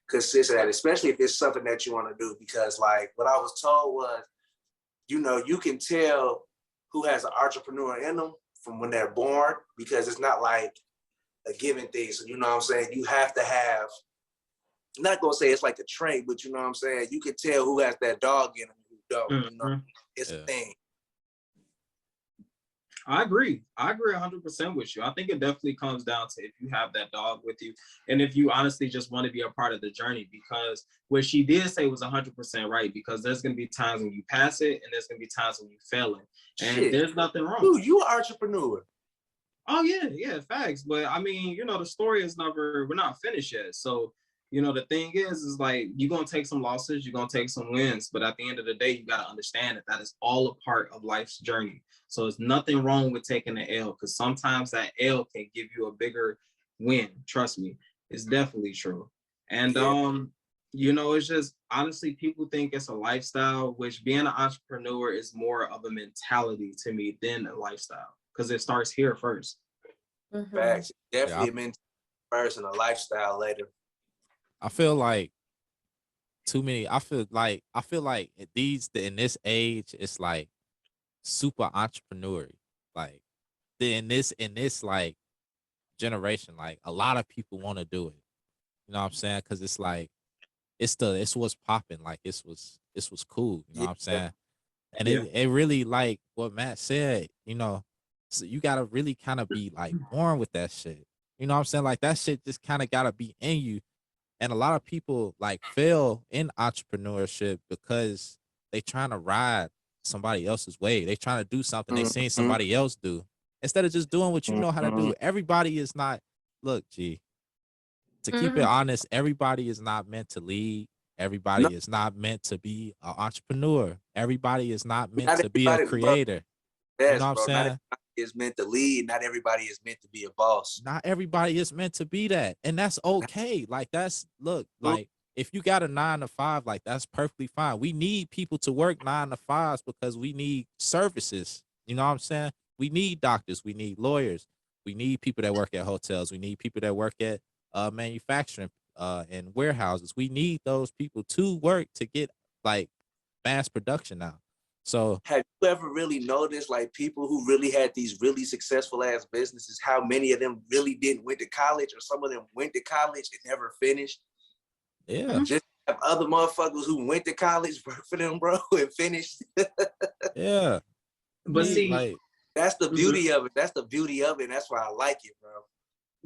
consistent at it, especially if it's something that you want to do. Because like what I was told was, you know, you can tell who has an entrepreneur in them from when they're born, because it's not like a given thing. So you know what I'm saying? You have to have, I'm not gonna say it's like a trait, but you know what I'm saying? You can tell who has that dog in them and who don't. You know, it's a thing. I agree 100% with you. I think it definitely comes down to if you have that dog with you, and if you honestly just want to be a part of the journey, because what she did say was 100% right, because there's going to be times when you pass it and there's going to be times when you fail it. And there's nothing wrong. Dude, you an entrepreneur. Oh yeah, facts. But I mean, you know, the story is we're not finished yet. So, you know, the thing is like, you're going to take some losses, you're going to take some wins, but at the end of the day, you got to understand that is all a part of life's journey. So there's nothing wrong with taking the L, because sometimes that L can give you a bigger win. Trust me, it's definitely true. And, you know, it's just, honestly, people think it's a lifestyle, which being an entrepreneur is more of a mentality to me than a lifestyle, because it starts here first. Facts. Definitely a mentality first and a lifestyle later. I feel like I feel like in this age, it's like super entrepreneurial. Like in this like generation, like a lot of people want to do it. You know what I'm saying? Because it's like it's what's popping. Like it's what's cool. You know what I'm saying? And it really, like what Matt said, you know, so you gotta really kind of be like born with that shit. You know what I'm saying? Like that shit just kind of gotta be in you. And a lot of people like fail in entrepreneurship because they trying to ride somebody else's way. They trying to do something they seen somebody else do instead of just doing what you know how to do. Everybody is not, look, G, to keep it honest, everybody is not meant to lead. Everybody is not meant to be an entrepreneur. Everybody is not meant to be a creator. Bro, you know what I'm saying? Not everybody is meant to lead. Not everybody is meant to be a boss. Not everybody is meant to be that. And that's okay. Like like if you got a 9 to 5, like that's perfectly fine. We need people to work 9 to 5s because we need services. You know what I'm saying? We need doctors. We need lawyers. We need people that work at hotels. We need people that work at manufacturing and warehouses. We need those people to work to get like mass production now. So have you ever really noticed like people who really had these really successful ass businesses, how many of them really didn't went to college, or some of them went to college and never finished? Yeah. Just have other motherfuckers who went to college work for them, bro, and finished. Yeah. But see, like, that's the beauty of it. That's the beauty of it. That's why I like it, bro.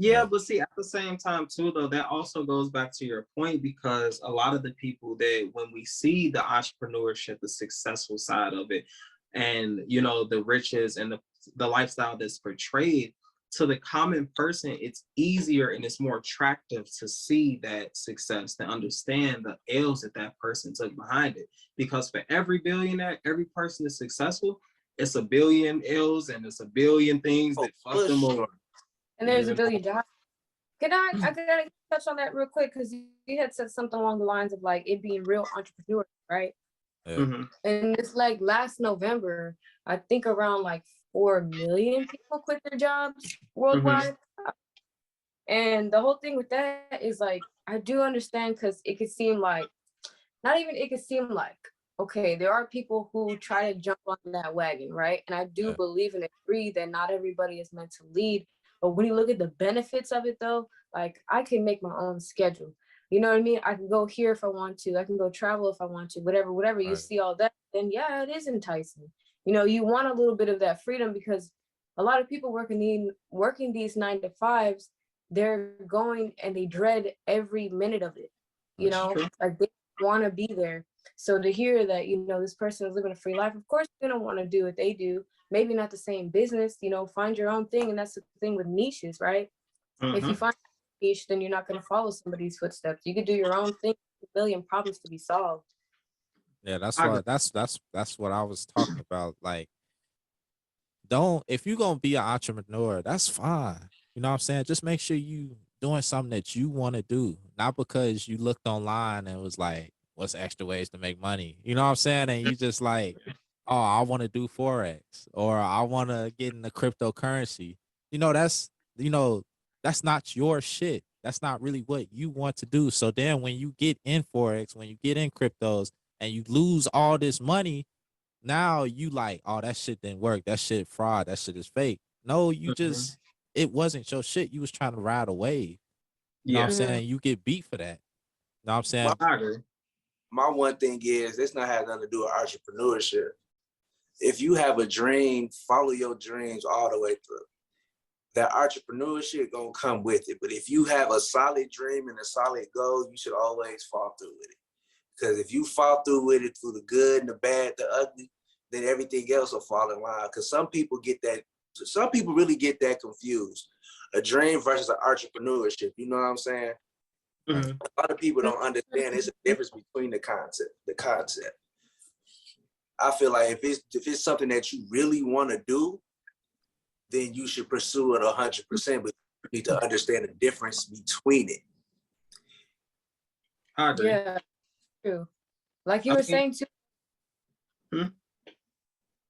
Yeah, but see, at the same time too, though, that also goes back to your point, because a lot of the people that when we see the entrepreneurship, the successful side of it, and you know, the riches and the lifestyle that's portrayed to the common person, it's easier and it's more attractive to see that success, to understand the L's that person took behind it. Because for every billionaire, every person is successful, it's a billion L's and it's a billion things that fuck them over. And there's a billion jobs. I gotta touch on that real quick, because you had said something along the lines of like it being real entrepreneur, right? And it's like last November, I think around like 4 million people quit their jobs worldwide. And the whole thing with that is like, I do understand, because it could seem like, okay, there are people who try to jump on that wagon, right? And I do believe and agree that not everybody is meant to lead. But when you look at the benefits of it though, like I can make my own schedule. You know what I mean? I can go here if I want to. I can go travel if I want to, whatever you see all that, then yeah, it is enticing. You know, you want a little bit of that freedom, because a lot of people working these 9-to-5s, they're going and they dread every minute of it. You know, like they want to be there. So to hear that, you know, this person is living a free life, of course they're gonna want to do what they do. Maybe not the same business, you know, find your own thing. And that's the thing with niches, right? If you find a niche, then you're not going to follow somebody's footsteps. You could do your own thing, a billion problems to be solved. Yeah, that's what I was talking about. Like, if you're gonna be an entrepreneur, that's fine. You know what I'm saying? Just make sure you doing something that you want to do, not because you looked online and was like, what's extra ways to make money? You know what I'm saying? And you just like, oh, I want to do Forex, or I want to get into cryptocurrency. That's not your shit. That's not really what you want to do. So then when you get in Forex, when you get in cryptos and you lose all this money, now you like, oh, that shit didn't work. That shit fraud. That shit is fake. No, you just, it wasn't your shit. You was trying to ride a wave. You know what I'm saying? You get beat for that. You know what I'm saying? My one thing is, it's not have nothing to do with entrepreneurship. If you have a dream, follow your dreams all the way through. That entrepreneurship gonna come with it. But if you have a solid dream and a solid goal, you should always fall through with it. Because if you fall through with it through the good and the bad, the ugly, then everything else will fall in line. Because some people really get that confused. A dream versus an entrepreneurship. You know what I'm saying? A lot of people don't understand there's a difference between the concept. I feel like if it's something that you really want to do, then you should pursue it 100%, but you need to understand the difference between it. I agree. Yeah, true. Like you were saying too.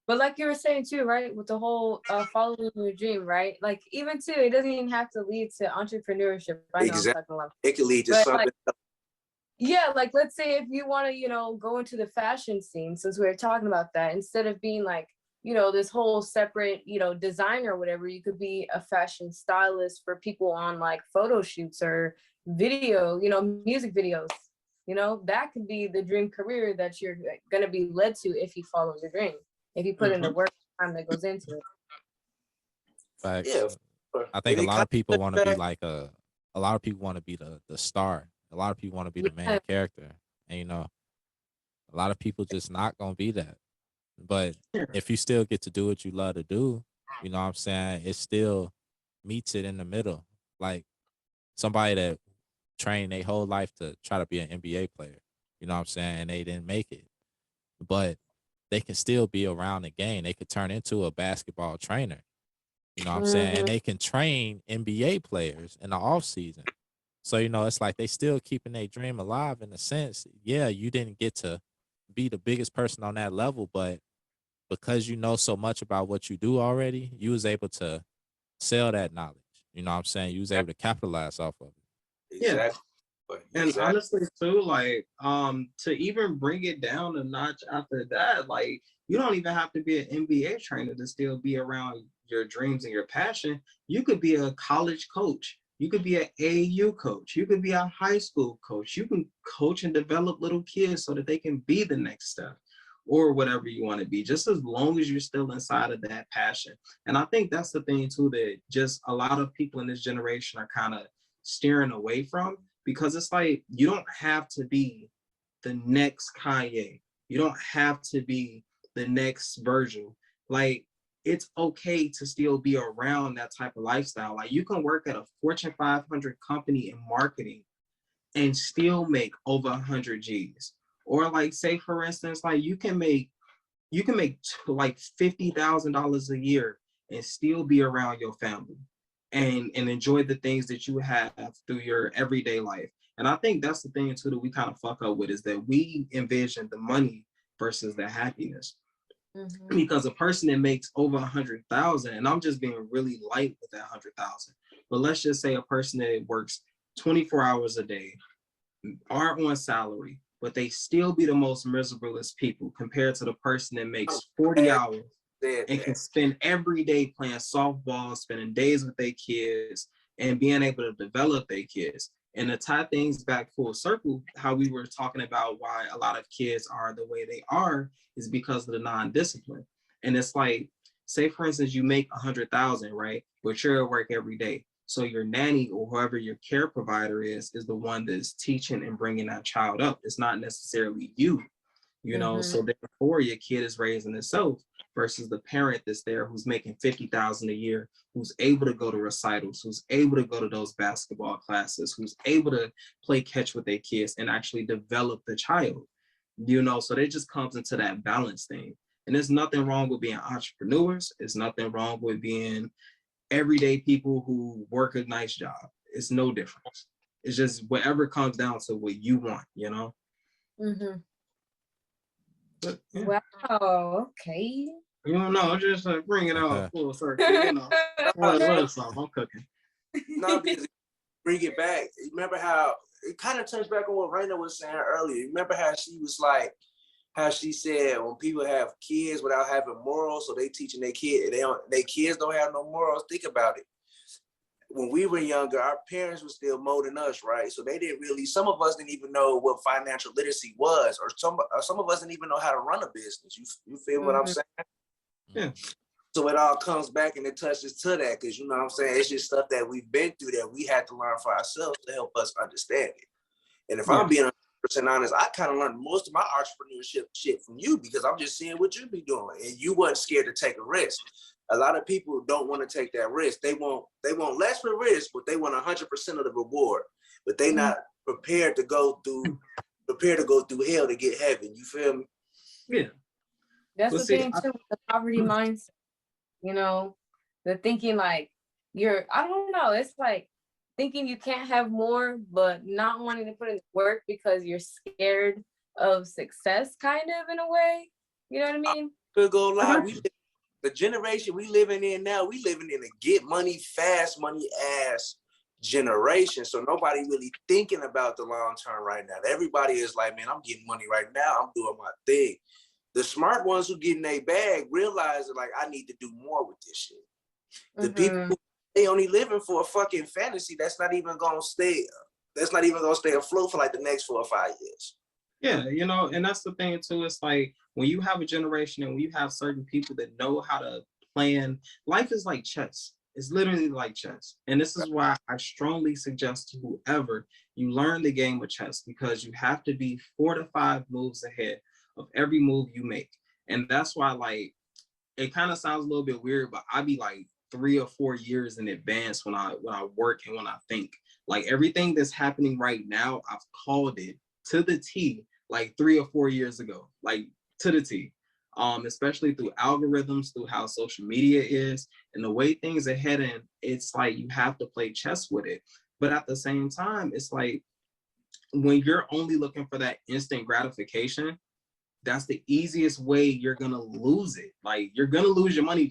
But like you were saying too, right? With the whole following your dream, right? Like even too, it doesn't even have to lead to entrepreneurship. I know Exactly. I'm talking about. It can lead to something. Like, yeah, like let's say if you want to, go into the fashion scene, since we were talking about that, instead of being like, this whole separate, designer or whatever, you could be a fashion stylist for people on like photo shoots or video, music videos. That could be the dream career that you're going to be led to if you follow your dream, if you put in the work time that goes into it. Facts. Yeah. I think a lot of people want to be like a lot of people want to be the star. A lot of people want to be the main character. And, a lot of people just not going to be that. But if you still get to do what you love to do, you know what I'm saying? It still meets it in the middle. Like somebody that trained their whole life to try to be an NBA player, you know what I'm saying? And they didn't make it. But they can still be around the game. They could turn into a basketball trainer. You know what I'm saying? And they can train NBA players in the off season. So, it's like they still keeping their dream alive in a sense. Yeah, you didn't get to be the biggest person on that level, but because you know so much about what you do already, you was able to sell that knowledge. You know what I'm saying? You was able to capitalize off of it. Exactly. And honestly too, like to even bring it down a notch after that, like you don't even have to be an NBA trainer to still be around your dreams and your passion. You could be a college coach. You could be an AAU coach. You could be a high school coach. You can coach and develop little kids so that they can be the next step or whatever you want to be, just as long as you're still inside of that passion. And I think that's the thing too, that just a lot of people in this generation are kind of steering away from, because it's like, you don't have to be the next Kanye. You don't have to be the next Virgil. Like, it's okay to still be around that type of lifestyle. Like you can work at a Fortune 500 company in marketing and still make over 100 G's. Or like, say for instance, like you can make like $50,000 a year and still be around your family and enjoy the things that you have through your everyday life. And I think that's the thing too that we kind of fuck up with, is that we envision the money versus the happiness. Because a person that makes over 100,000, and I'm just being really light with that 100,000, but let's just say a person that works 24 hours a day, are on salary, but they still be the most miserablest people compared to the person that makes 40 hours and can spend every day playing softball, spending days with their kids, and being able to develop their kids. And to tie things back full circle, how we were talking about why a lot of kids are the way they are is because of the non-discipline. And it's like, say for instance, you make 100,000, right? But you're at work every day. So your nanny or whoever your care provider is the one that's teaching and bringing that child up. It's not necessarily you, you know? So therefore your kid is raising itself versus the parent that's there who's making 50,000 a year, who's able to go to recitals, who's able to go to those basketball classes, who's able to play catch with their kids and actually develop the child, you know? So it just comes into that balance thing. And there's nothing wrong with being entrepreneurs. It's nothing wrong with being everyday people who work a nice job. It's no difference. It's just whatever comes down to what you want, you know? But, yeah. Wow, okay. You don't know, just bring it out full circle, you know. Love song, I'm cooking. No, because bring it back. Remember how it kind of turns back on what Raina was saying earlier. Remember how she was like, how she said when people have kids without having morals, so they teaching their kids don't have no morals. Think about it. When we were younger, our parents were still molding us, right? So they didn't really, some of us didn't even know what financial literacy was, or some of us didn't even know how to run a business. You feel what I'm saying? Yeah. So it all comes back and it touches to that, because you know what I'm saying? It's just stuff that we've been through that we had to learn for ourselves to help us understand it. And if I'm being 100% honest, I kind of learned most of my entrepreneurship shit from you, because I'm just seeing what you be doing, and you wasn't scared to take a risk. A lot of people don't want to take that risk. They want less for risk, but they want 100% of the reward. But they not prepared to go through hell to get heaven. You feel me? Yeah. That's the thing too, with the poverty mindset. You know, the thinking like I don't know, it's like thinking you can't have more, but not wanting to put in work because you're scared of success, kind of, in a way. You know what I mean? Could go lie. The generation we living in now, we living in a get money, fast money ass generation. So nobody really thinking about the long term right now. Everybody is like, man, I'm getting money right now. I'm doing my thing. The smart ones who get in their bag realize that, like, I need to do more with this shit. The people who, they only living for a fucking fantasy that's not even gonna stay afloat for like the next 4 or 5 years. Yeah, you know, and that's the thing too. It's like when you have a generation and when you have certain people that know how to plan, life is like chess. It's literally like chess. And this is why I strongly suggest to whoever you learn the game of chess, because you have to be 4 to 5 moves ahead of every move you make. And that's why, like, it kind of sounds a little bit weird, but I be like 3 or 4 years in advance when I work and when I think. Like everything that's happening right now, I've called it to the T like 3 or 4 years ago, like to the T. Especially through algorithms, through how social media is, and the way things are heading. It's like you have to play chess with it. But at the same time, it's like when you're only looking for that instant gratification, that's the easiest way you're gonna lose it. Like you're gonna lose your money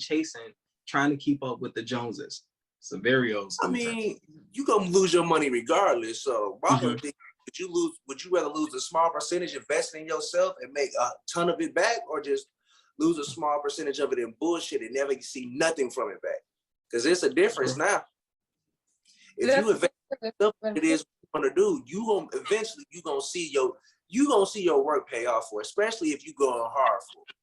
trying to keep up with the Joneses. It's a very old school. I mean, you gonna lose your money regardless. So my whole thing, would you rather lose a small percentage investing in yourself and make a ton of it back, or just lose a small percentage of it in bullshit and never see nothing from it back? Because it's a difference now. If you invest in stuff that it is what you're gonna do, eventually you gonna see your work pay off for it, especially if you going hard for it.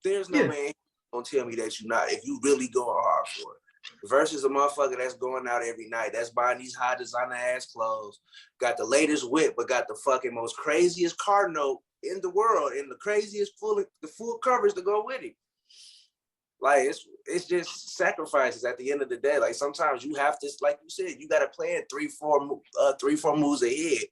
There's no man gonna tell me that you're not, if you really going hard for it. Versus a motherfucker that's going out every night, that's buying these high designer ass clothes, got the latest whip, but got the fucking most craziest car note in the world and the craziest full coverage to go with it. Like it's just sacrifices at the end of the day. Like sometimes you have to, like you said, you gotta plan 3-4 moves ahead.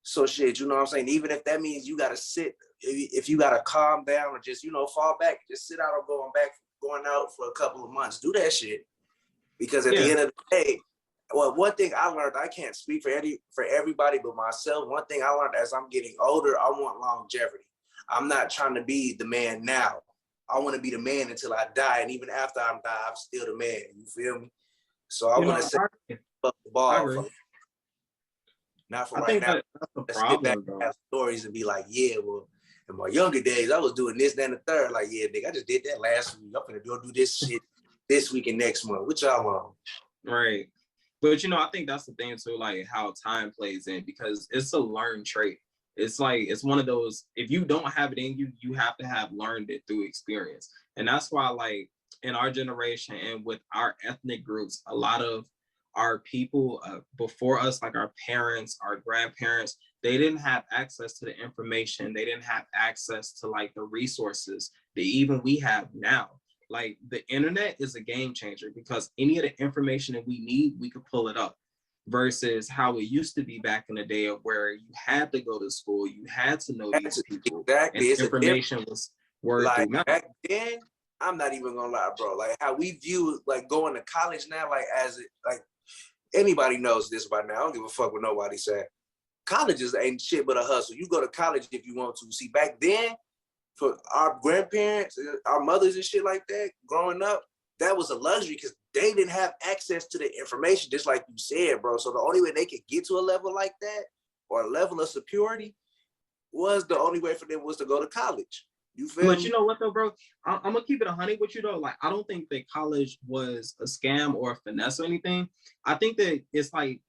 So shit, you know what I'm saying? Even if that means you gotta sit, if you gotta calm down or just, you know, fall back, just sit out or going out for a couple of months, do that shit. Because at the end of the day, well, one thing I learned, I can't speak for everybody but myself. One thing I learned as I'm getting older, I want longevity. I'm not trying to be the man now. I want to be the man until I die. And even after I die, I'm still the man. You feel me? So I want to set the ball for not for right now. Let's sit back and have stories and be like, yeah, well, in my younger days, I was doing this, that, and the third. Like, yeah, nigga, I just did that last week. I'm gonna go do this shit this week and next month. What y'all want? Right. But, you know, I think that's the thing too, like how time plays in, because it's a learned trait. It's like, it's one of those, if you don't have it in you, you have to have learned it through experience. And that's why, like, in our generation and with our ethnic groups, a lot of our people before us, like our parents, our grandparents, they didn't have access to the information. They didn't have access to like the resources that even we have now. Like the internet is a game changer because any of the information that we need, we could pull it up, versus how it used to be back in the day of where you had to go to school, you had to know these people. Exactly. And information was word like through mouth. back then, I'm not even gonna lie, bro. Like how we view like going to college now, like as it, like anybody knows this by now. I don't give a fuck what nobody said. Colleges ain't shit but a hustle. You go to college if you want to. See, back then, for our grandparents, our mothers and shit like that, growing up, that was a luxury because they didn't have access to the information, just like you said, bro. So the only way they could get to a level like that or a level of security was the only way for them was to go to college. You feel But me? you know what though, bro? I'm gonna keep it 100 with you though. Like, I don't think that college was a scam or a finesse or anything. I think that it's like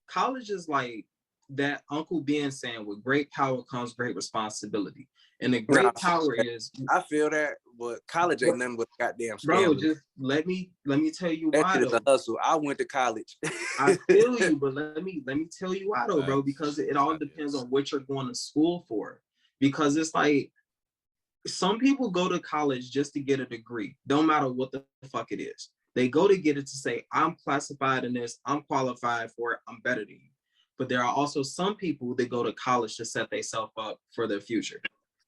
college is like that Uncle Ben saying, with great power comes great responsibility. And the great power is, I feel that, but college ain't nothing but goddamn scam. bro, just let me tell you that why shit is a though. hustle. I went to college. I feel you, but let me tell you why though, bro, because it all depends on what you're going to school for. Because it's like, some people go to college just to get a degree, don't matter what the fuck it is. They go to get it to say, I'm classified in this, I'm qualified for it, I'm better than you. But there are also some people that go to college to set themselves up for their future.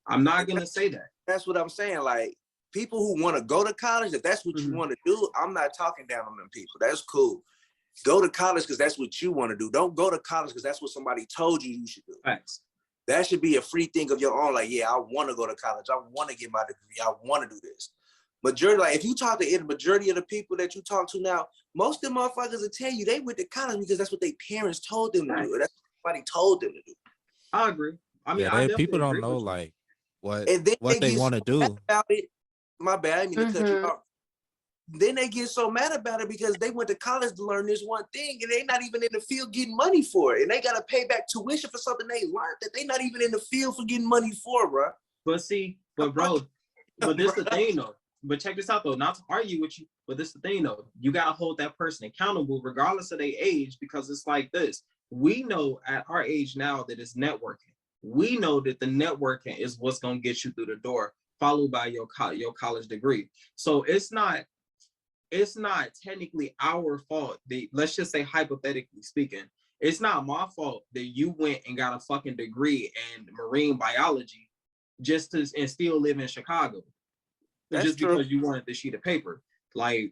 I'm not gonna say that. That's what I'm saying. Like people who want to go to college, if that's what you want to do, I'm not talking down on them people. That's cool. Go to college because that's what you want to do. Don't go to college because that's what somebody told you should do. Facts. That should be a free thing of your own. Like, yeah, I want to go to college. I want to get my degree. I want to do this. Majority, like if you talk to the majority of the people that you talk to now, most of them motherfuckers will tell you they went to college because that's what their parents told them to do. Or that's what somebody told them to do. I agree. I mean, people don't know like what they want to do about it. My bad. I mean to cut you off. Then they get so mad about it because they went to college to learn this one thing and they not even in the field getting money for it. And they got to pay back tuition for something they learned that they not even in the field for getting money for, bro. But see, but bro, but this the thing though. But check this out though, not to argue with you, but this the thing though. You got to hold that person accountable regardless of their age, because it's like this. We know at our age now that it's networking. We know that the networking is what's going to get you through the door, followed by your college degree. So it's not technically our fault that, let's just say hypothetically speaking, it's not my fault that you went and got a fucking degree in marine biology just to and still live in Chicago. That's just true. Because you wanted the sheet of paper. Like,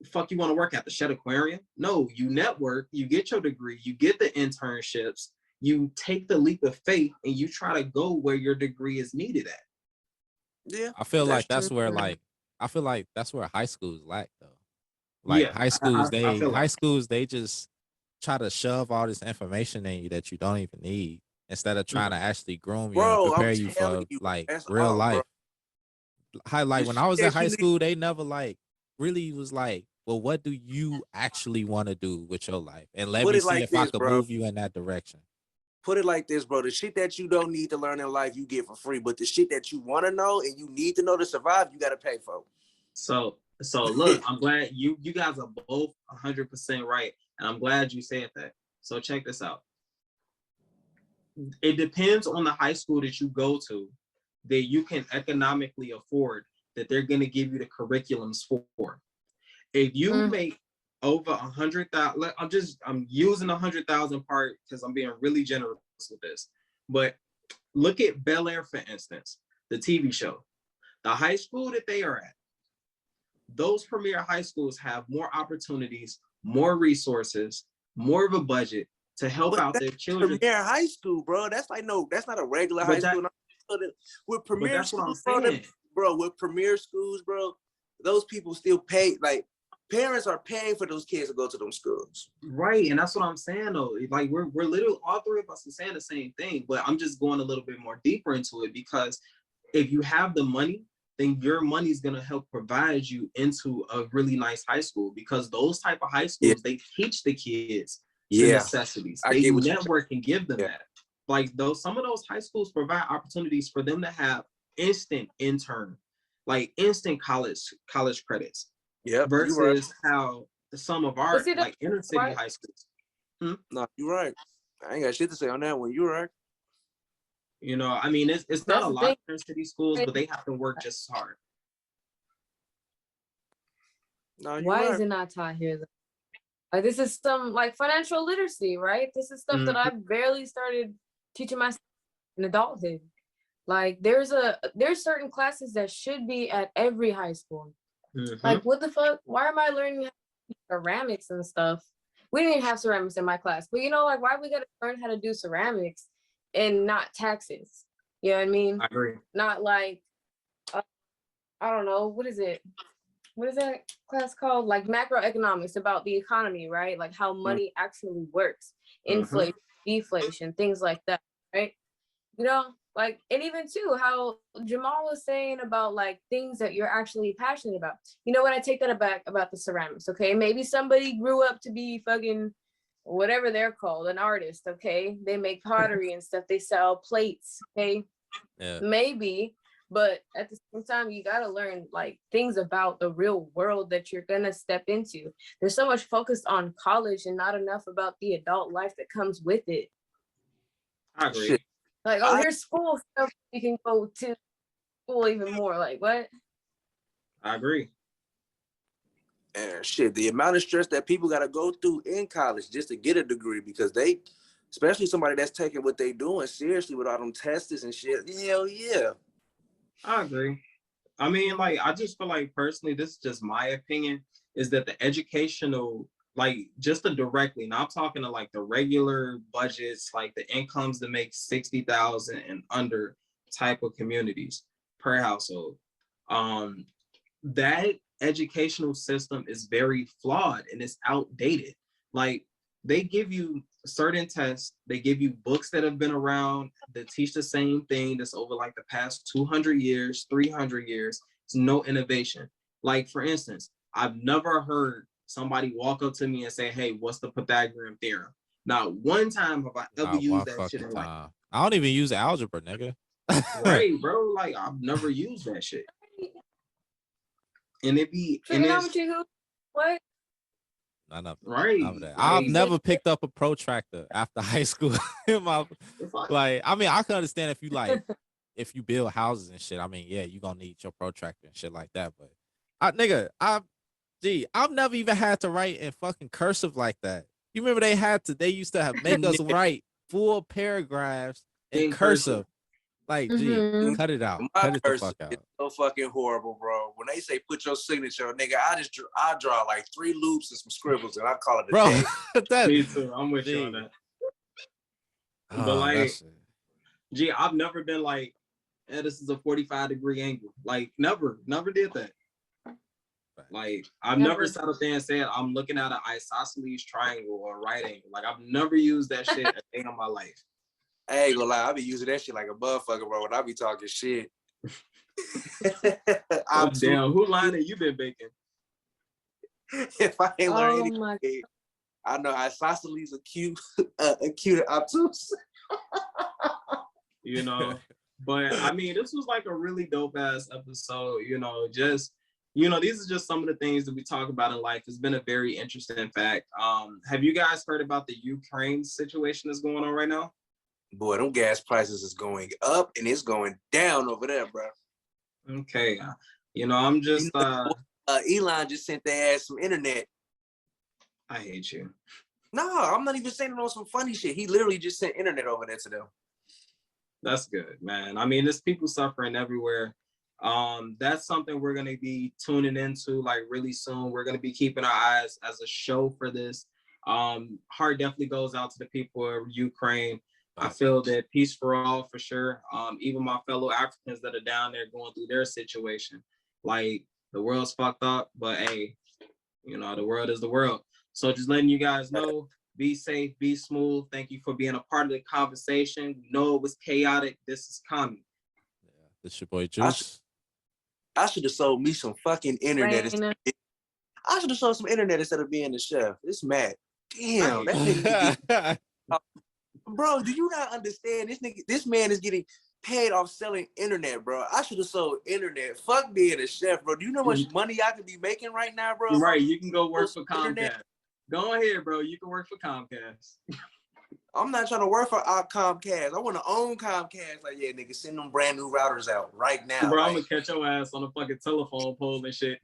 fuck, you want to work at the Shed Aquarium? No, you network, you get your degree, you get the internships, you take the leap of faith and you try to go where your degree is needed at. Yeah. I feel like that's where high schools lack though. Like Yeah, high I schools, they just try to shove all this information in you that you don't even need instead of trying to actually groom you and prepare you for like real life. Like when I was in high school, they never like really was like, well, what do you actually want to do with your life? And let me see if I could move you in that direction. Put it like this, bro. The shit that you don't need to learn in life, you get for free. But the shit that you want to know and you need to know to survive, you got to pay for. So look, I'm glad you guys are both 100% right. And I'm glad you said that. So check this out. It depends on the high school that you go to that you can economically afford that they're going to give you the curriculums for. If you make over 100,000, I'm using 100,000 part because I'm being really generous with this. But look at Bel Air, for instance, the TV show. The high school that they are at, those premier high schools have more opportunities, more resources, more of a budget to help out their children. Premier high school, bro. That's not a regular high school. With premier schools, bro, with premier schools, bro, those people still pay. Like parents are paying for those kids to go to them schools. Right, and that's what I'm saying though. Like we're literally all three of us are saying the same thing, but I'm just going a little bit more deeper into it because if you have the money, then your money is going to help provide you into a really nice high school, because those type of high schools, they teach the kids the necessities. They network and give them that. like some of those high schools provide opportunities for them to have instant intern, like instant college credits. Yeah, versus how some of our see, like inner city high schools. No, you're right. I ain't got shit to say on that one. You're right. You know, I mean, it's not That's a the lot thing. of inner city schools, but they have to work just as hard. No, you're Why right. is it not taught here though? Like, this is some like financial literacy, right? This is stuff that I barely started teaching myself in adulthood. Like, there's certain classes that should be at every high school. Like, what the fuck? Why am I learning ceramics and stuff? We didn't even have ceramics in my class, but you know, like, why we gotta learn how to do ceramics and not taxes? You know what I mean? I agree. Not like, I don't know, what is it? What is that class called? Like macroeconomics, about the economy, right? Like how money actually works, inflation, deflation, things like that, right? You know, like, and even too, how Jamal was saying about like things that you're actually passionate about. You know what? I take that back about the ceramics, okay? Maybe somebody grew up to be fucking whatever they're called, an artist, okay? They make pottery and stuff. They sell plates, okay? Yeah. Maybe. But at the same time, you got to learn like things about the real world that you're going to step into. There's so much focus on college and not enough about the adult life that comes with it. I agree. Shit. Like, oh, here's school stuff. You can go to school even more. Like, what? I agree. And shit, the amount of stress that people got to go through in college just to get a degree, because they, especially somebody that's taking what they doing seriously with all them tests and shit. Hell yeah. I agree. I mean, like, I just feel like personally, this is just my opinion, is that the educational, like, just the directly, now I'm talking to like the regular budgets, like the incomes that make 60,000 and under type of communities per household. That educational system is very flawed and it's outdated. Like, they give you certain tests, they give you books that have been around that teach the same thing that's over like the past 200 years, 300 years. It's no innovation. Like, for instance, I've never heard somebody walk up to me and say, hey, what's the Pythagorean theorem? Not one time have I ever used that shit in life. I don't even use algebra, nigga. Right, bro. Like, I've never used that shit. And it be, and it's, what? None of it. Right. None of that. I've never picked up a protractor after high school. Like, I mean, I can understand if you like, if you build houses and shit. I mean, yeah, you gonna need your protractor and shit like that. But I've never even had to write in fucking cursive like that. You remember they used to have make us write full paragraphs in cursive. Like, cut it out. Cut it the fuck out. It's so fucking horrible, bro. When they say put your signature, nigga, I draw like 3 loops and some scribbles, and I call it a day. Me too. I'm with you on that. But like, I've never been like, hey, this is a 45-degree angle. Like, never did that. Like, I've never sat up there and said, I'm looking at an isosceles triangle or right angle. Like, I've never used that shit a day in my life. I ain't gonna lie, I be using that shit like a motherfucker, bro, when I be talking shit. Damn, who line have you been baking? If I ain't learned anything, I know isosceles, acute, and obtuse. You know, but I mean, this was like a really dope ass episode, you know, just, you know, these are just some of the things that we talk about in life. It's been a very interesting fact. Have you guys heard about the Ukraine situation that's going on right now? Boy, them gas prices is going up and it's going down over there, bro. Okay. You know, I'm just Elon just sent their ass some internet. I hate you. No, I'm not even saying it on some funny shit. He literally just sent internet over there to them. That's good, man. I mean, there's people suffering everywhere. That's something we're gonna be tuning into like really soon. We're gonna be keeping our eyes as a show for this. Heart definitely goes out to the people of Ukraine. I feel that peace for all, for sure. Even my fellow Africans that are down there going through their situation. Like, the world's fucked up, but hey, you know, the world is the world. So just letting you guys know, be safe, be smooth. Thank you for being a part of the conversation. No, it was chaotic. This is Kanye. Yeah, this your boy Juice. I should have sold me some fucking internet. I should have sold some internet instead of being the chef. It's mad. Damn, that nigga Bro, do you not understand? This man is getting paid off selling internet, bro. I should have sold internet. Fuck being a chef, bro. Do you know how much money I could be making right now, bro? Right, you can go work for Comcast. Internet? Go ahead, bro. You can work for Comcast. I'm not trying to work for Comcast. I want to own Comcast. Like, yeah, nigga, send them brand new routers out right now. Bro, like, I'm gonna catch your ass on a fucking telephone pole and shit.